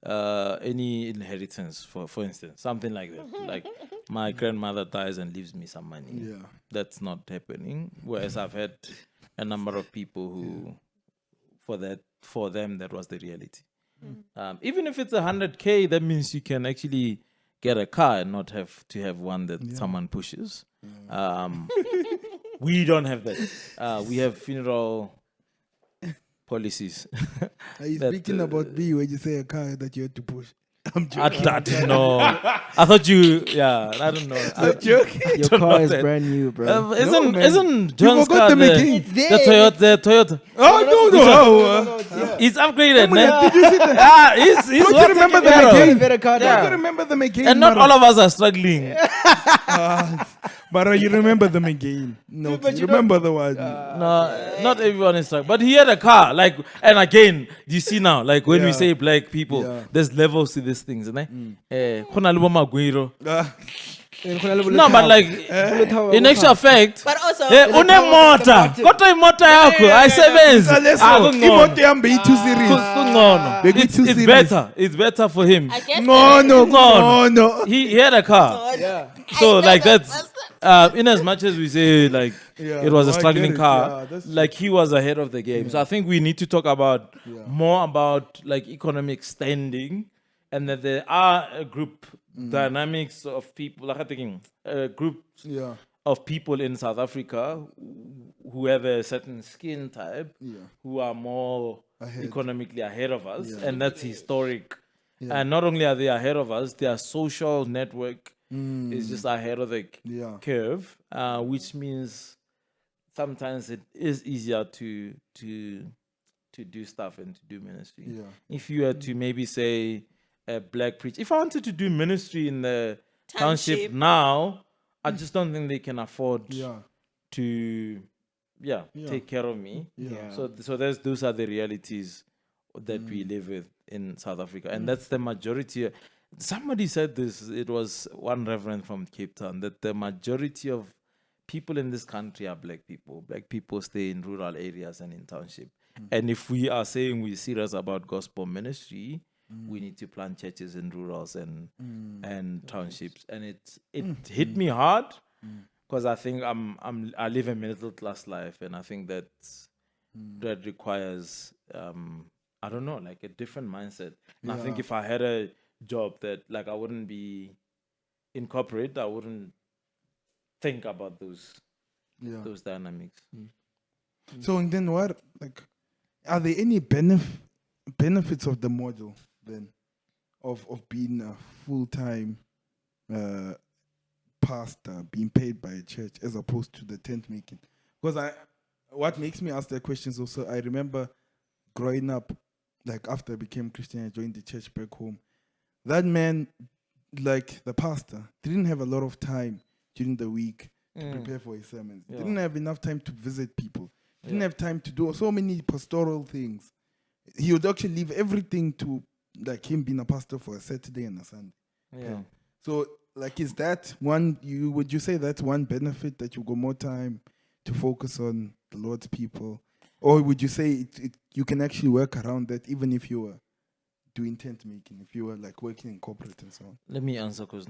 inheritance, for instance, something like that. Like my grandmother dies and leaves me some money. Yeah. That's not happening. Whereas I've had a number of people who, for them, that was the reality. Even if it's 100K, that means you can actually get a car and not have to have one that someone pushes. We don't have that. We have funeral policies. Are you that, speaking about B when you say a car that you had to push? I'm joking. I didn't know. I thought you. Yeah, I don't know. I'm joking. Your don't know car is that. brand new, bro. Isn't John's forgot car the the McCain. The Toyota? Oh, no. It's upgraded, Come on, man. did you see that? Ah, he's Don't you what's remember the better. McCain? Better car. Don't Yeah. you remember the McCain? And not all of us are struggling. But you remember the McCain. No, but you you remember the one. No, not everyone is struggling. But he had a car. Like, and again, you see now, like when we Yeah. say black people, Yeah. there's levels to these things, isn't there? Khona le bo Maguiro. Ah, No, but like in actual fact, But also, unemota. Kodwa imota yakho ayisebenzi. imoto yami beyi-too serious. Kungcono. Beku too It's serious. better. It's better for him. I guess No. He had a car. Yeah. So like that's in as much as we say like Yeah, it was a no, I struggling get it. car, Yeah, that's like he was ahead of the game. So I think we need to talk about more about like economic standing, and that there are a group dynamics of people. Like I'm thinking a group Yeah. of people in South Africa who have a certain skin type, who are more economically ahead of us, and that's historic. And not only are they ahead of us, their social network is just ahead of the curve, which means sometimes it is easier to do stuff and to do ministry. If you were to maybe say a black preacher, if I wanted to do ministry in the township now, I just don't think they can afford to take care of me. So those are the realities that we live with in South Africa, and that's the majority. Somebody said this, it was one reverend from Cape Town, that the majority of people in this country are black people. Black people stay in rural areas and in township. And if we are saying we're serious about gospel ministry, we need to plant churches in rurals and townships. And it hit me hard, because I think I live a middle class life, and I think that requires I don't know, like a different mindset. And I think if I had a job that like I wouldn't be in corporate, I wouldn't think about those dynamics. So and then what? Like, are there any benefits of the model then, of being a full-time pastor, being paid by a church, as opposed to the tent making? Because what makes me ask that question is also, I remember growing up, like after I became Christian, I joined the church back home. That man, like the pastor, didn't have a lot of time during the week to prepare for his sermons. Yeah. Didn't have enough time to visit people. Didn't Yeah. have time to do so many pastoral things. He would actually leave everything to like him being a pastor for a Saturday and a Sunday. Yeah. So, like, is that one? Would you say that's one benefit, that you got more time to focus on the Lord's people, or would you say you can actually work around that even if you were doing tent making, if you were like working in corporate and so on? Let me answer because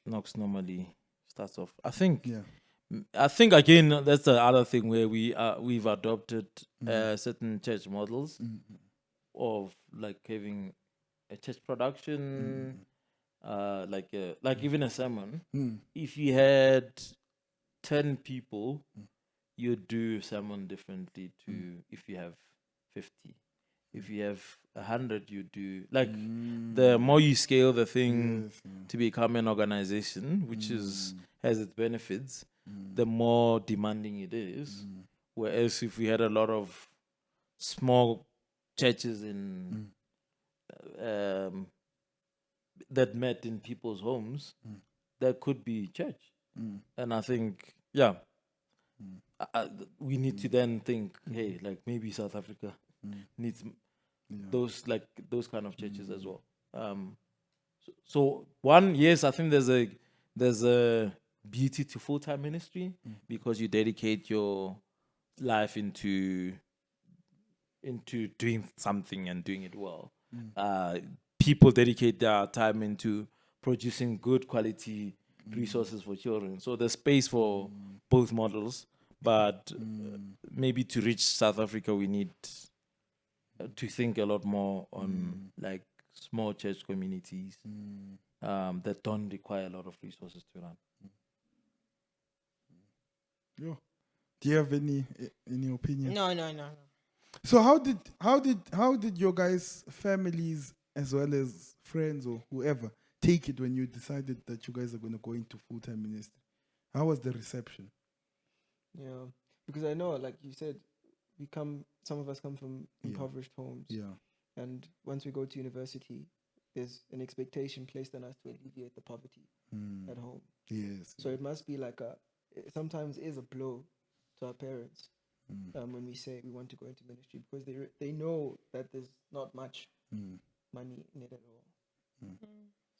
Knox normally starts off. I think again that's the other thing where we've adopted certain church models of like having a church production, like even a sermon. If you had 10 people, you do sermon differently to if you have 50. If you have 100, you do like the more you scale the thing to become an organization, which has its benefits, the more demanding it is. Whereas if we had a lot of small churches in that met in people's homes, that could be church. And I think, we need to then think, hey, like maybe South Africa needs those kind of churches as well. So one, yes, I think there's a beauty to full-time ministry because you dedicate your life into doing something and doing it well. People dedicate their time into producing good quality resources for children. So there's space for both models, but maybe to reach South Africa, we need to think a lot more on like small church communities that don't require a lot of resources to run. Yeah. Do you have any opinion? No. So how did your guys' families as well as friends or whoever take it when you decided that you guys are going to go into full-time ministry? How was the reception? Yeah, because I know, like you said, some of us come from impoverished homes. Yeah. And once we go to university, there's an expectation placed on us to alleviate the poverty at home. Yes. So it must be like sometimes is a blow to our parents when we say we want to go into ministry, because they know that there's not much money in it at all.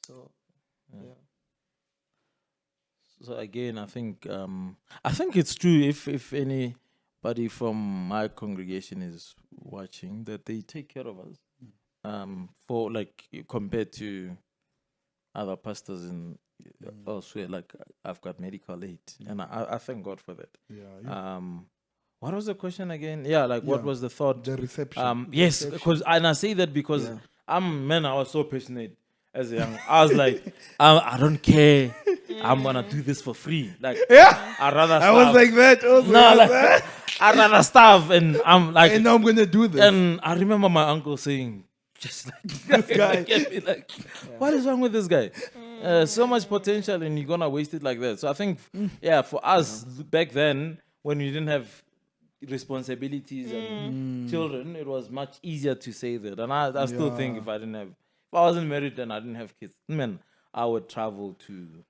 So, yeah. So again, I think it's true if anybody from my congregation is watching, that they take care of us for like compared to other pastors in elsewhere. Like I've got medical aid, and I thank God for that. Yeah. What was the question again? Yeah, like what was the thought? The reception. Yes, because and I say that because I was so passionate as a young. I was like, I don't care. I'm gonna do this for free. Like, I'd rather. I was like that also. No, like, I'd rather starve, and I'm like, and now I'm gonna do this. And I remember my uncle saying, just like this guy, like, what is wrong with this guy? So much potential, and you're gonna waste it like that. So I think, for us back then, when we didn't have responsibilities and children, it was much easier to say that. And I still think if I wasn't married and I didn't have kids, man, I would travel to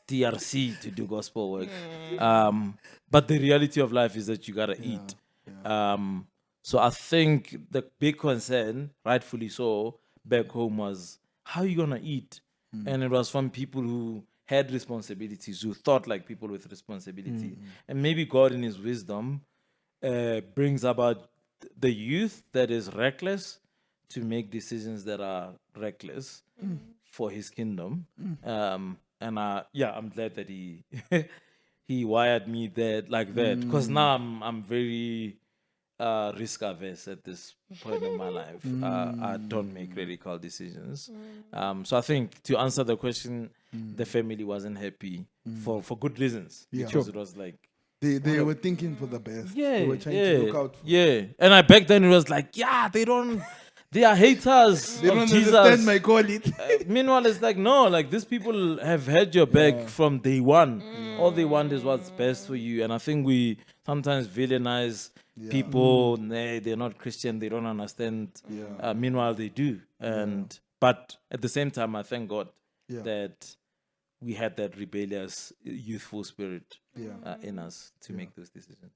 DRC to do gospel work. But the reality of life is that you gotta eat. So I think the big concern, rightfully so, back home was, how are you gonna eat? And it was from people who had responsibilities, who thought like people with responsibility. And maybe God in his wisdom brings about the youth that is reckless to make decisions that are reckless for his kingdom. And I'm glad that he he wired me like that, because now I'm very risk averse at this point in my life. I don't make radical decisions. So I think to answer the question, the family wasn't happy for good reasons, because it was like they were thinking for the best. Yeah, they were trying to look out for. And back then it was like, they don't They are haters They of don't Jesus. understand my call it. Meanwhile, it's like, no, like these people have had your back from day one. All they want is what's best for you. And I think we sometimes villainize people. Nah, they're not Christian. They don't understand. Meanwhile, they do. But at the same time, I thank God that we had that rebellious, youthful spirit in us to make those decisions.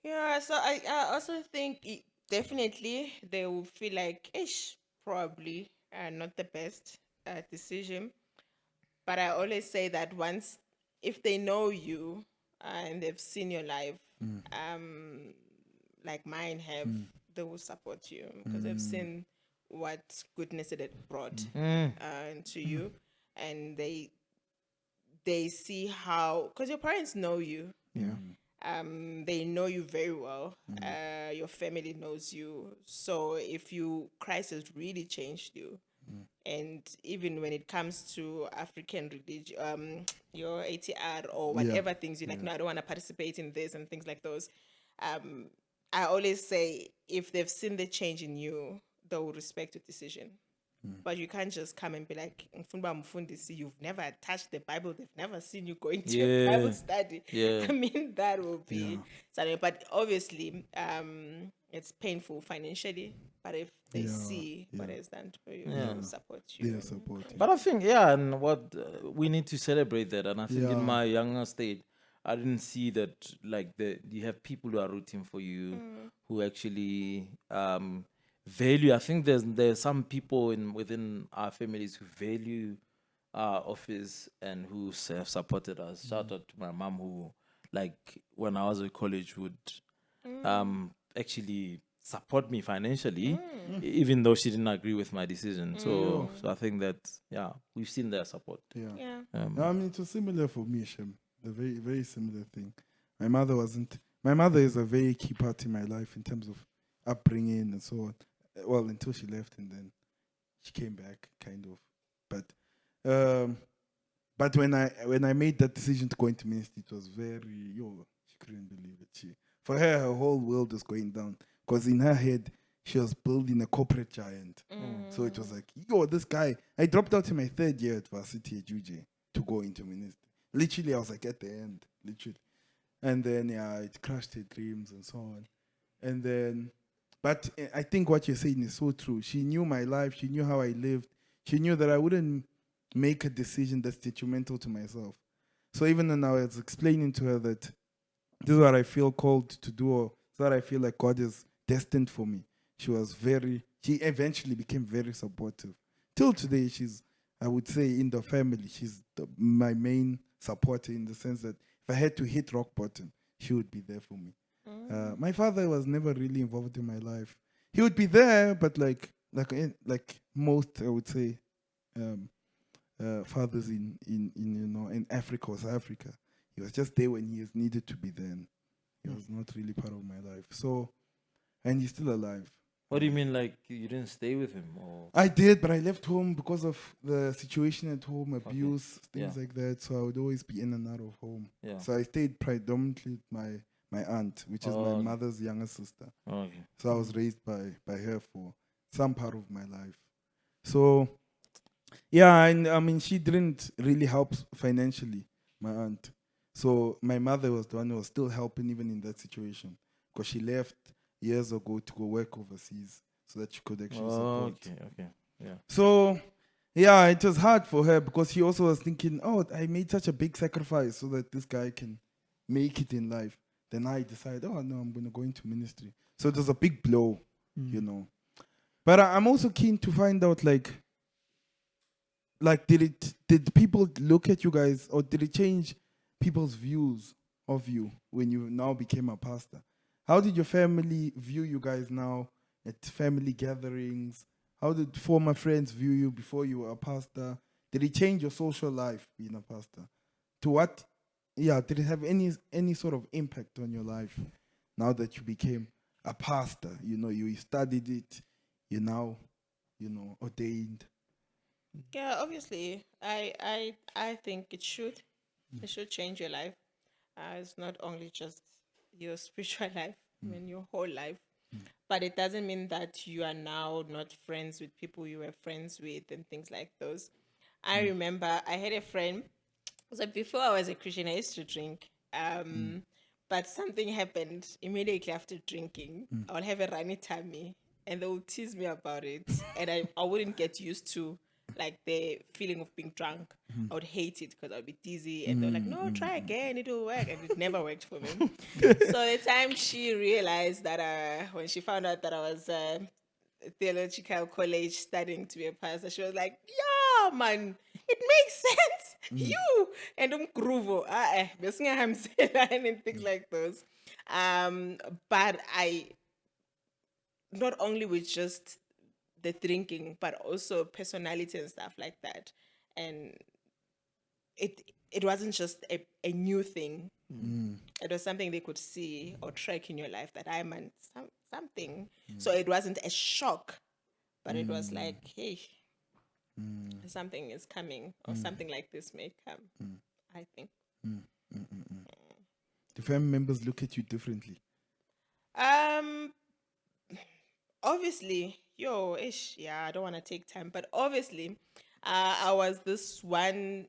Yeah, so I also think definitely they will feel like, ish, probably not the best decision. But I always say that once, if they know you and they've seen your life, like mine have, they will support you because they've seen what goodness it had brought into you, and they see how, because your parents know you. They know you very well. Your family knows you. So if Christ has really changed you, and even when it comes to African religion, your ATR or whatever things you like, no, I don't want to participate in this and things like those. I always say if they've seen the change in you, they will respect your decision. But you can't just come and be like, "Mfumba mfundisi, you've never touched the Bible, they've never seen you going to a Bible study." I mean, that will be something. But obviously, it's painful financially. But if they see what it's done for you, they will support you. They support you. But I think, and what we need to celebrate that. And I think in my younger state, I didn't see that, like, you have people who are rooting for you, who actually value. I think there's some people within our families who value our office and who have supported us. Shout out to my mom, who, like, when I was at college, would actually support me financially, even though she didn't agree with my decision. So I think that we've seen their support. Yeah. No, I mean, it was similar for me, Shem. A very, very similar thing. My mother is a very key part in my life in terms of upbringing and so on. Well, until she left, and then she came back, kind of. But when I made that decision to go into ministry, it was very, she couldn't believe it. For her whole world was going down, because in her head, she was building a corporate giant. So it was like, this guy. I dropped out in my third year at varsity at UJ to go into ministry. Literally, I was like at the end, literally. And then, it crushed her dreams and so on. And then, but I think what you're saying is so true. She knew my life. She knew how I lived. She knew that I wouldn't make a decision that's detrimental to myself. So even when I was explaining to her that this is what I feel called to do, or this is what I feel like God is destined for me, she eventually became very supportive. Till today, I would say, in the family, she's my main supporter, in the sense that if I had to hit rock bottom, she would be there for me. My father was never really involved in my life. He would be there, but like most, I would say, fathers in Africa or South Africa, he was just there when he is needed to be there. And he was not really part of my life. So, and he's still alive. What do you mean, like you didn't stay with him? Or I did, but I left home because of the situation at home, abuse, things like that. So I would always be in and out of home. Yeah. So I stayed predominantly with my aunt, which is my mother's younger sister. Okay. So I was raised by her for some part of my life. So, and I mean, she didn't really help financially, my aunt. So my mother was the one who was still helping even in that situation, because she left years ago to go work overseas so that she could actually support. Okay. Yeah. So, it was hard for her, because she also was thinking, I made such a big sacrifice so that this guy can make it in life. Then I decided, no, I'm going to go into ministry. So it was a big blow, But I'm also keen to find out, like did people look at you guys, or did it change people's views of you when you now became a pastor? How did your family view you guys now at family gatherings? How did former friends view you before you were a pastor? Did it change your social life being a pastor? To what? Did it have any sort of impact on your life now that you became a pastor? You studied it, you're now, ordained. Yeah, obviously, I think it should change your life. It's not only just your spiritual life, I mean your whole life. but it doesn't mean that you are now not friends with people you were friends with and things like those. I remember I had a friend. So before I was a Christian, I used to drink. But something happened immediately after drinking. I would have a runny tummy, and they would tease me about it, and I wouldn't get used to like the feeling of being drunk. I would hate it because I would be dizzy, and they're like, "No, try again, it'll work," and it never worked for me. So the time she realized that when she found out that I was theological college studying to be a pastor, she was like, "Yeah, man, it makes sense. You and groove, and things like those." But I not only with just the drinking, but also personality and stuff like that, and it wasn't just a new thing. It was something they could see or track in your life that I'm something. So it wasn't a shock, but it was like, hey, something is coming, or something like this may come. I think. Do family members look at you differently? Obviously, I don't want to take time, but obviously, I was this one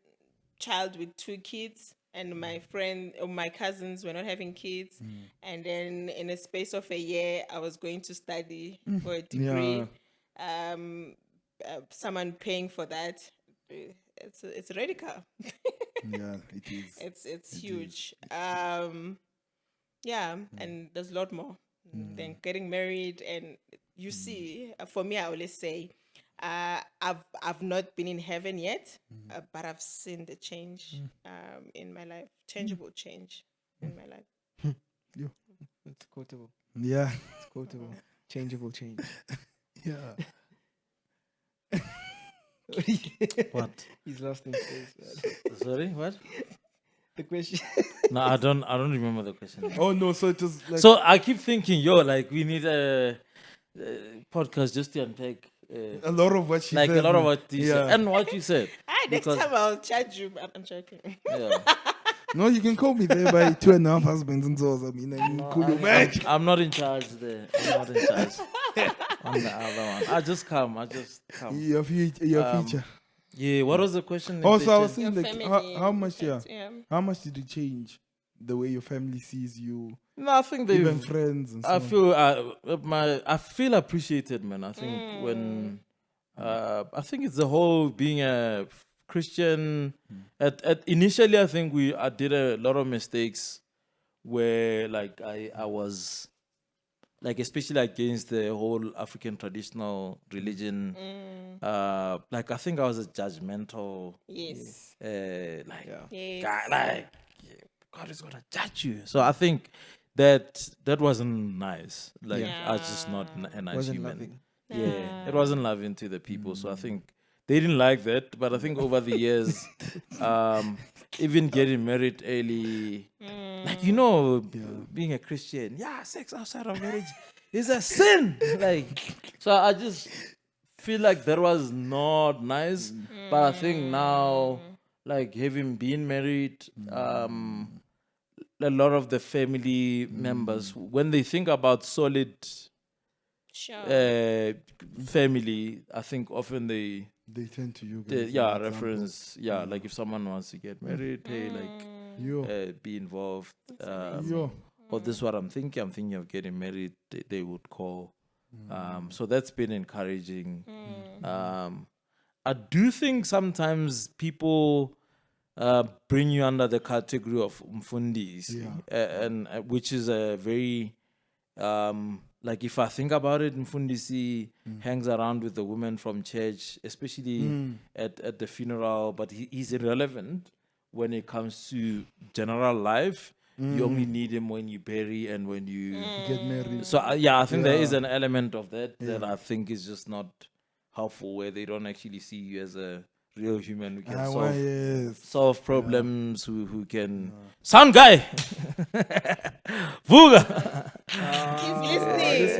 child with 2 kids, and my friend or my cousins were not having kids, and then in a space of a year, I was going to study for a degree. Someone paying for that, it's radical. Yeah, it is. It's huge. And there's a lot more than getting married. And you see, for me, I always say, I've not been in heaven yet, but I've seen the change in my life, tangible change in my life. Yeah. It's quotable. Yeah. It's quotable. Changeable change. Yeah. What? He's lost in space, man. Sorry, what? The question. No, I don't remember the question. Oh no, so it was like So I keep thinking, like we need a podcast just to unpack a lot of what she like said. a lot of what you said Yeah. and what you said. Next Because- time I'll charge you. I'm joking. Yeah. No, you can call me there by 2.5 husbands and so I mean, I'm not in charge there. I'm not in charge on the other one. I just come. Your future. Yeah, what was the question? Also, I was Your saying like family, how much yeah. how much did it change the way your family sees you, No, I think even they've friends and so I on? feel appreciated, man. I think when I think it's the whole being a Christian. At initially, I think I did a lot of mistakes where like I was like especially against the whole African traditional religion. Like I think I was a judgmental. Yes. Yes. Guy, like God is gonna judge you. So I think that wasn't nice. Like I was just not a nice Wasn't human. loving. Yeah, it wasn't loving to the people. So I think they didn't like that. But I think over the years, even getting married early, like being a Christian, sex outside of marriage is a sin. Like, so I just feel like that was not nice. But I think now, like having been married, a lot of the family members, when they think about solid Sure. family, I think often they turn to you guys. reference like if someone wants to get married, hey, like be involved, or this is what I'm thinking of getting married, they would call. So that's been encouraging. I do think sometimes people bring you under the category of mfundis, and which is a very like if I think about it, Mfundisi hangs around with the women from church, especially at the funeral, but he's irrelevant when it comes to general life. You only need him when you bury and when you get married. So I think there is an element of that I think is just not helpful, where they don't actually see you as a real human who can solve problems, who can sound guy. Vuga. He's listening.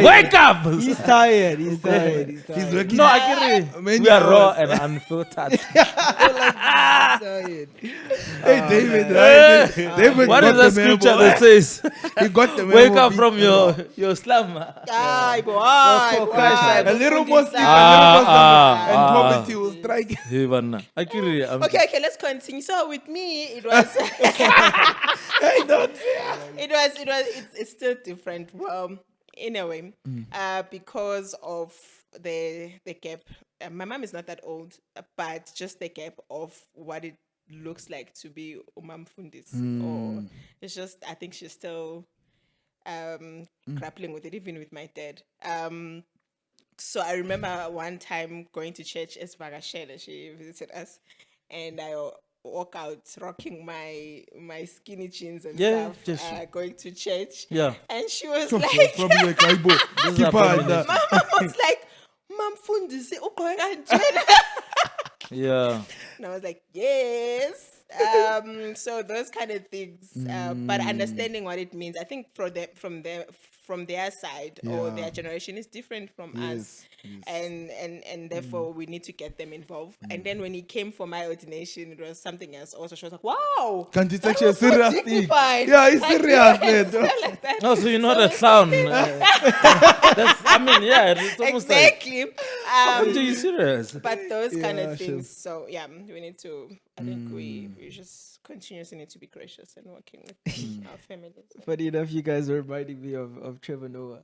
Wake up! He's tired. He's tired. He's working. No, I get it. Many We are raw hours. and unfiltered. Hey, David. David What got is that the memo. scripture that says, He got the memo. wake up beat. from your slumber? A little more sleep, Ah, and ah, poverty will strike. Hey, Vanna. Akiri, Okay, let's continue. So with me, it was Hey, don't. it's still different. Well, in a way, because of the gap. My mom is not that old, but just the gap of what it looks like to be umamfundis, or it's just I think she's still grappling with it, even with my dad. So I remember one time going to church as Vagashela, she visited us, and I walk out rocking my skinny jeans and Yeah, stuff, just- going to church. Yeah. And she was Probably like, like Aibo. This is Keep a her feminist. that. my mom was like, Mam Fundisi, Yeah. and I was like, yes. So those kind of things, but understanding what it means, I think from their side or Yeah. their generation is different from us, and therefore we need to get them involved. And then when he came for my ordination, it was something else. Also, she was like, "Wow, Can't you that take your was so serious thing? dignified." Yeah, it's Like, serious, yes, man. like that. No, so you're not a clown. It's almost Exactly. like, are you serious? But those kind Yeah, of sure. things. So yeah, we need to. I think we just continuously need to be gracious and working with our families. Funny enough, you guys are reminding me of Trevor Noah.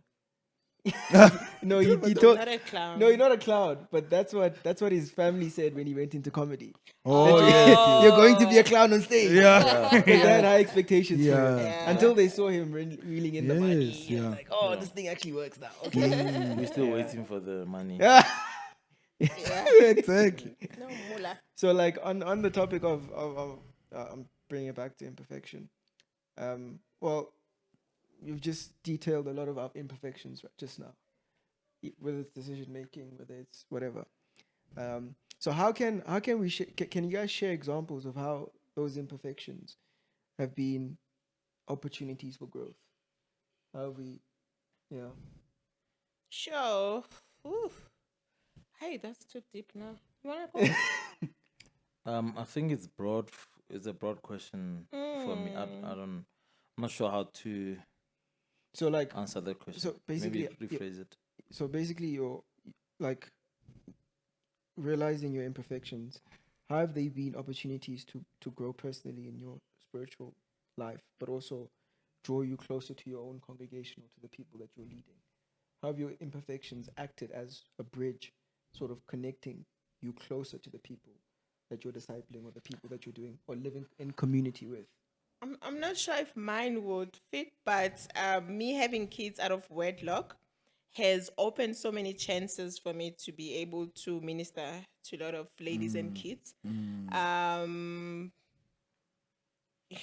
No, he told. Not a clown. No, you're not a clown, but that's what his family said when he went into comedy. Oh, yes. You're going to be a clown on stage. Yeah. They had high expectations for him. Yeah. Until they saw him reeling in the money. Yes, yeah. Like, oh, this thing actually works now. Okay. We're still waiting for the money. Yeah. Exactly. No mula. So, like on the topic of I'm bringing it back to imperfection. Well, you've just detailed a lot of our imperfections right just now, whether it's decision making, whether it's whatever. So how can we can you guys share examples of how those imperfections have been opportunities for growth? How we, Sure. Ooh. Hey, that's too deep now. You wanna go? I think it's broad. It's a broad question for me. I'm not sure how to so like answer that question. so basically maybe rephrase it. so basically you're like realizing your imperfections. How have they been opportunities to grow personally in your spiritual life, but also draw you closer to your own congregation or to the people that you're leading? How have your imperfections acted as a bridge, sort of connecting you closer to the people that you're discipling or the people that you're doing or living in community with? I'm not sure if mine would fit, but me having kids out of wedlock has opened so many chances for me to be able to minister to a lot of ladies and kids.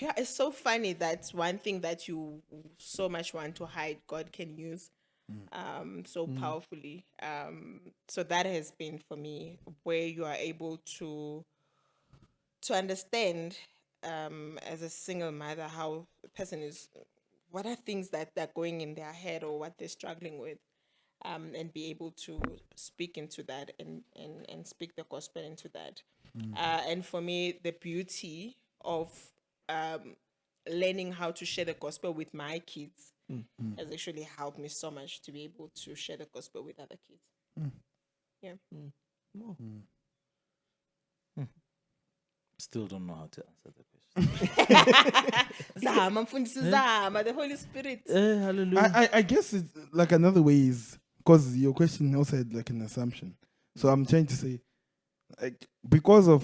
Yeah, it's so funny that one thing that you so much want to hide, God can use so powerfully. So that has been for me where you are able to understand as a single mother how the person is, what are things that they're going in their head or what they're struggling with, and be able to speak into that and speak the gospel into that. And for me, the beauty of learning how to share the gospel with my kids has actually helped me so much to be able to share the gospel with other kids. Yeah. Still don't know how to answer the question. Zama, mfundisi Zama, the Holy Spirit. Hallelujah. I guess it's like another way is because your question also had like an assumption. So I'm trying to say, like, because of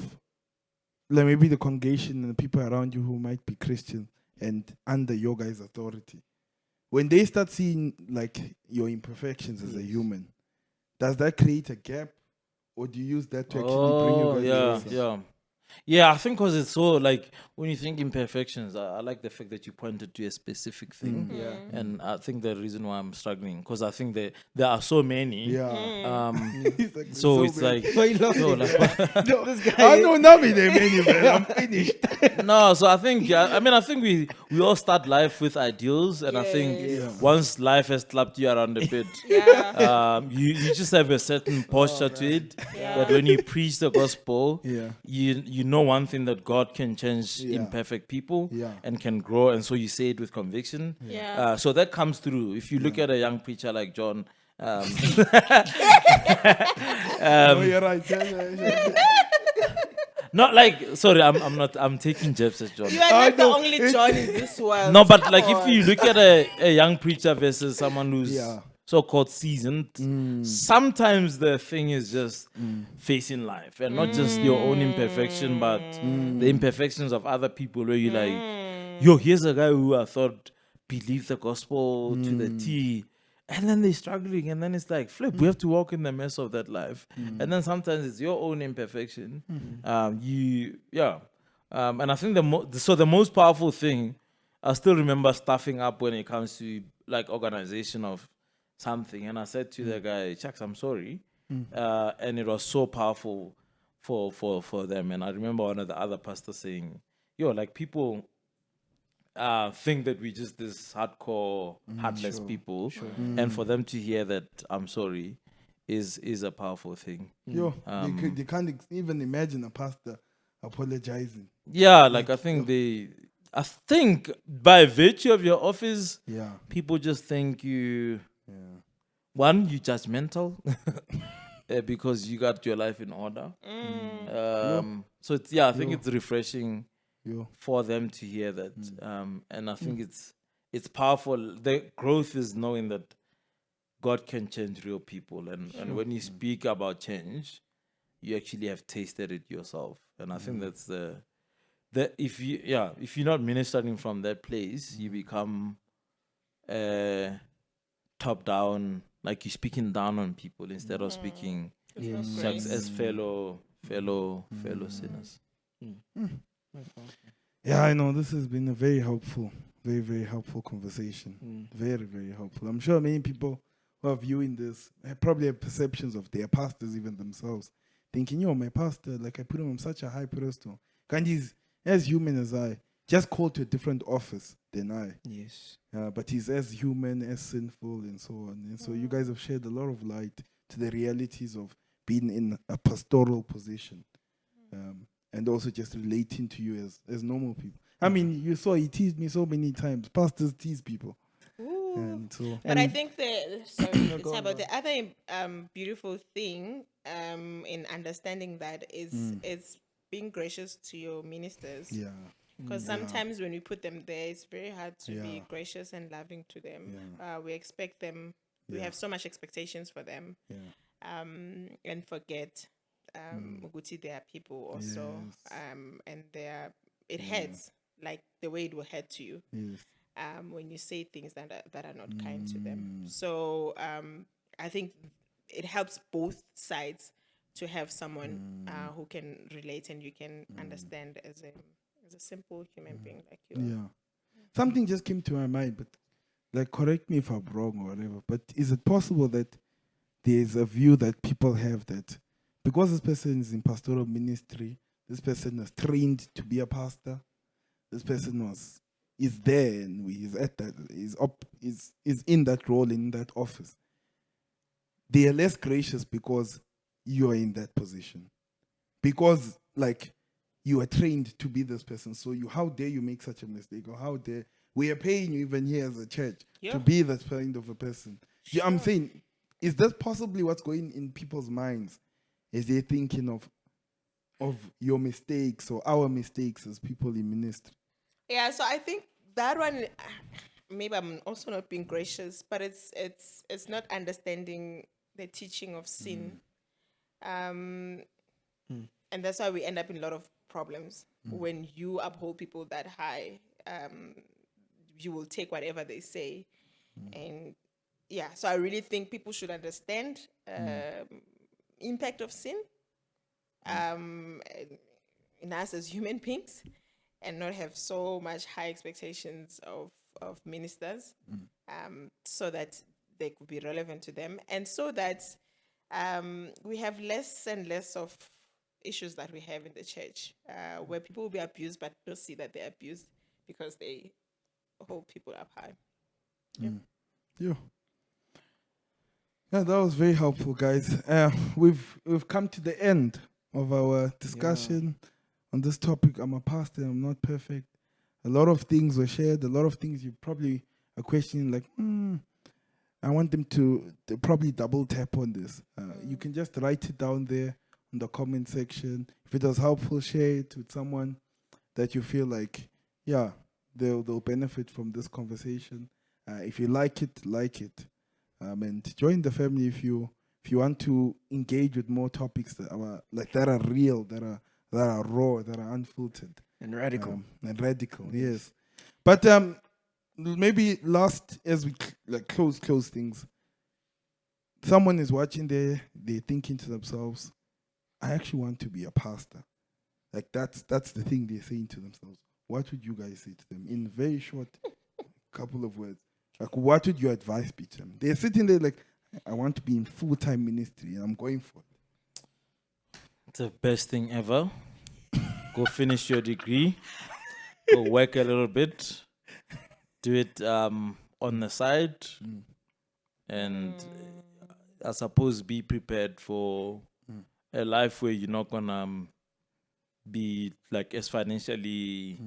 like maybe the congregation and the people around you who might be Christian and under your guys' authority, when they start seeing like your imperfections as a human, does that create a gap, or do you use that to actually bring you guys closer? Yeah, I think because it's so like when you think imperfections, I like the fact that you pointed to a specific thing. And I think the reason why I'm struggling, because I think there are so many. It's like, So it's many. like, Why you laughing? no, like No, this guy. I know not me, many, man. I'm finished. no, so I think I think we all start life with ideals, and I think once life has slapped you around a bit, you just have a certain posture to it. That when you preach the gospel, you you know one thing, that God can change Yeah. imperfect people Yeah. and can grow, and so you say it with conviction. Yeah. So that comes through. If you look at a young preacher like John, Oh, you're right. not like, sorry, I'm not, I'm taking jabs at John. You are not the only John in this world. No, but Come like if on. you look at a young preacher versus someone who's Yeah. so-called seasoned, sometimes the thing is just facing life, and not just your own imperfection, but the imperfections of other people, where you like, yo, here's a guy who I thought believed the gospel to the T, and then they're struggling, and then it's like, flip, we have to walk in the mess of that life. And then sometimes it's your own imperfection. And I think the most powerful thing, I still remember stuffing up when it comes to like organization of something, and I said to the guy, Chucks, I'm sorry. And it was so powerful for them. And I remember one of the other pastors saying, yo, like people think that we just this hardcore, heartless people, and for them to hear that I'm sorry is a powerful thing. Yo, they can't even imagine a pastor apologizing. Yeah, like I think by virtue of your office, Yeah. people just think you judgmental because you got your life in order. So it's, I think it's refreshing for them to hear that, and I think it's powerful. The growth is knowing that God can change real people, and when you speak about change, you actually have tasted it yourself. And I think that's if you're not ministering from that place, you become top down, like you're speaking down on people instead of speaking as fellow sinners. Yeah, I know this has been a very helpful, very, very helpful conversation. Very, very helpful. I'm sure many people who are viewing this probably have perceptions of their pastors, even themselves, thinking, yo, my pastor, like I put him on such a high pedestal. And he's as human as I, just called to a different office than I. Yes. But he's as human, as sinful, and so on. And so you guys have shed a lot of light to the realities of being in a pastoral position. And also just relating to you as normal people. I mean, you saw he teased me so many times. Pastors tease people. And so, But I think the other beautiful thing in understanding that is being gracious to your ministers. yeah. Because sometimes when we put them there, it's very hard to be gracious and loving to them. We expect them. We have so much expectations for them. And forget Uguti, they are people also. And it hurts like the way it will hurt to you. Yes. When you say things that are not kind to them. So I think it helps both sides to have someone who can relate and you can understand as a simple human being like you. Yeah. Something just came to my mind, but like correct me if I'm wrong or whatever. But is it possible that there's a view that people have that because this person is in pastoral ministry, this person is trained to be a pastor, this person is there and is at that is in that role, in that office. They are less gracious because you are in that position. Because like you are trained to be this person. So how dare you make such a mistake? Or how dare we are paying you even here as a church to be that kind of a person. Yeah, I'm saying, is that possibly what's going in people's minds as they're thinking of your mistakes or our mistakes as people in ministry? Yeah, so I think that one, maybe I'm also not being gracious, but it's not understanding the teaching of sin. And that's why we end up in a lot of problems. When you uphold people that high, you will take whatever they say. And so I really think people should understand impact of sin in us as human beings, and not have so much high expectations of ministers, so that they could be relevant to them, and so that we have less and less of issues that we have in the church, where people will be abused but don't see that they're abused because they hold people up high. Yeah, that was very helpful, guys. We've come to the end of our discussion on this topic. I'm a pastor. I'm not perfect. A lot of things were shared. A lot of things you probably are questioning, like, I want them to probably double tap on this. You can just write it down there in the comment section. If it was helpful, share it with someone that you feel like, yeah, they'll benefit from this conversation. If you like it, and join the family if you want to engage with more topics that are real, that are raw, that are unfiltered And radical. Yes. But maybe last, as we close things, someone is watching there, they're thinking to themselves, I actually want to be a pastor. Like that's the thing they're saying to themselves. What would you guys say to them in very short couple of words? Like, what would your advice be to them? They're sitting there like, I want to be in full-time ministry and I'm going for it. It's the best thing ever. Go finish your degree. Go work a little bit. Do it on the side. And I suppose be prepared for a life where you're not going to be like as financially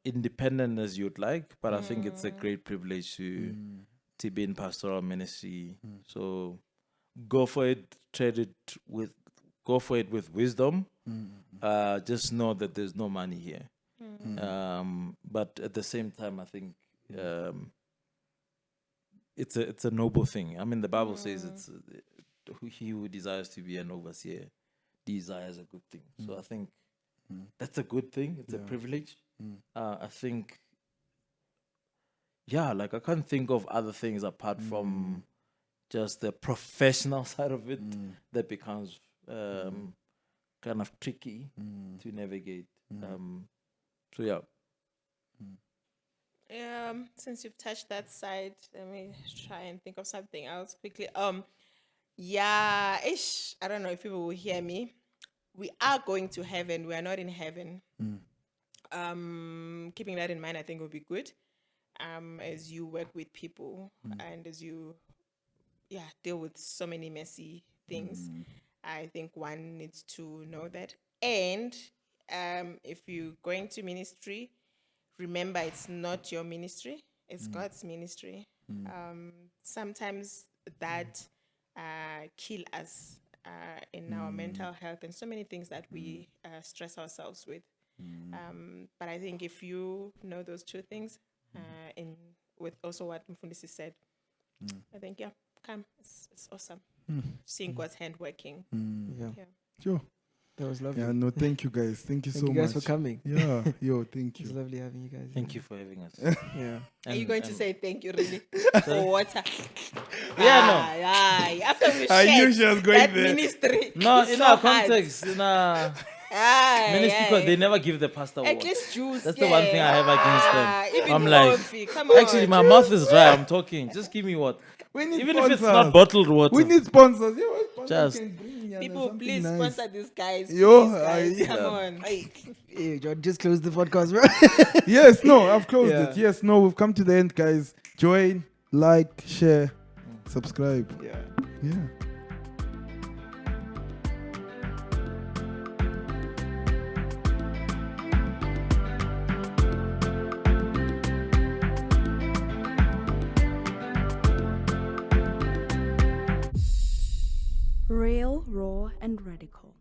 independent as you'd like. But I think it's a great privilege to be in pastoral ministry. So go for it. Go for it with wisdom. Just know that there's no money here. But at the same time, I think it's a noble thing. I mean, the Bible says it's he who desires to be an overseer desires a good thing. So I think that's a good thing. It's a privilege. I think, I can't think of other things apart from just the professional side of it that becomes kind of tricky to navigate. Since you've touched that side, let me try and think of something else quickly. I don't know if people will hear me. We are going to heaven. We are not in heaven. Keeping that in mind, I think will be good. As you work with people and as you deal with so many messy things, I think one needs to know that. And if you're going to ministry, remember it's not your ministry, it's God's ministry. Sometimes that kill us in our mental health and so many things that we stress ourselves with. But I think if you know those two things, with also what Mfundisi said, I think, come, it's awesome. Seeing God's hand working. Sure. That was lovely. Yeah, no, thank you guys. Thank you so much. Thank you guys for coming. Yeah, thank you. It's lovely having you guys. Thank you for having us. Yeah. Are you going to say thank you, really? For water? Yeah, After we I knew she was going that there. ministry. No, is in so our hard. context, in our ministry, because they never give the pastor At award. least juice. That's the one thing I have against them. Even I'm like, coffee. Come on. actually, my mouth is dry. I'm talking. Just give me water. We need Even if it's sponsors. not bottled water. We need sponsors. Just- People, please sponsor these guys. Yo, Please, guys. Come on. Hey, John, just close the podcast, bro. Yes, no, I've closed Yeah. it. Yes, no, we've come to the end, guys. Join, like, share, subscribe. Yeah. Yeah. Real, raw, and radical.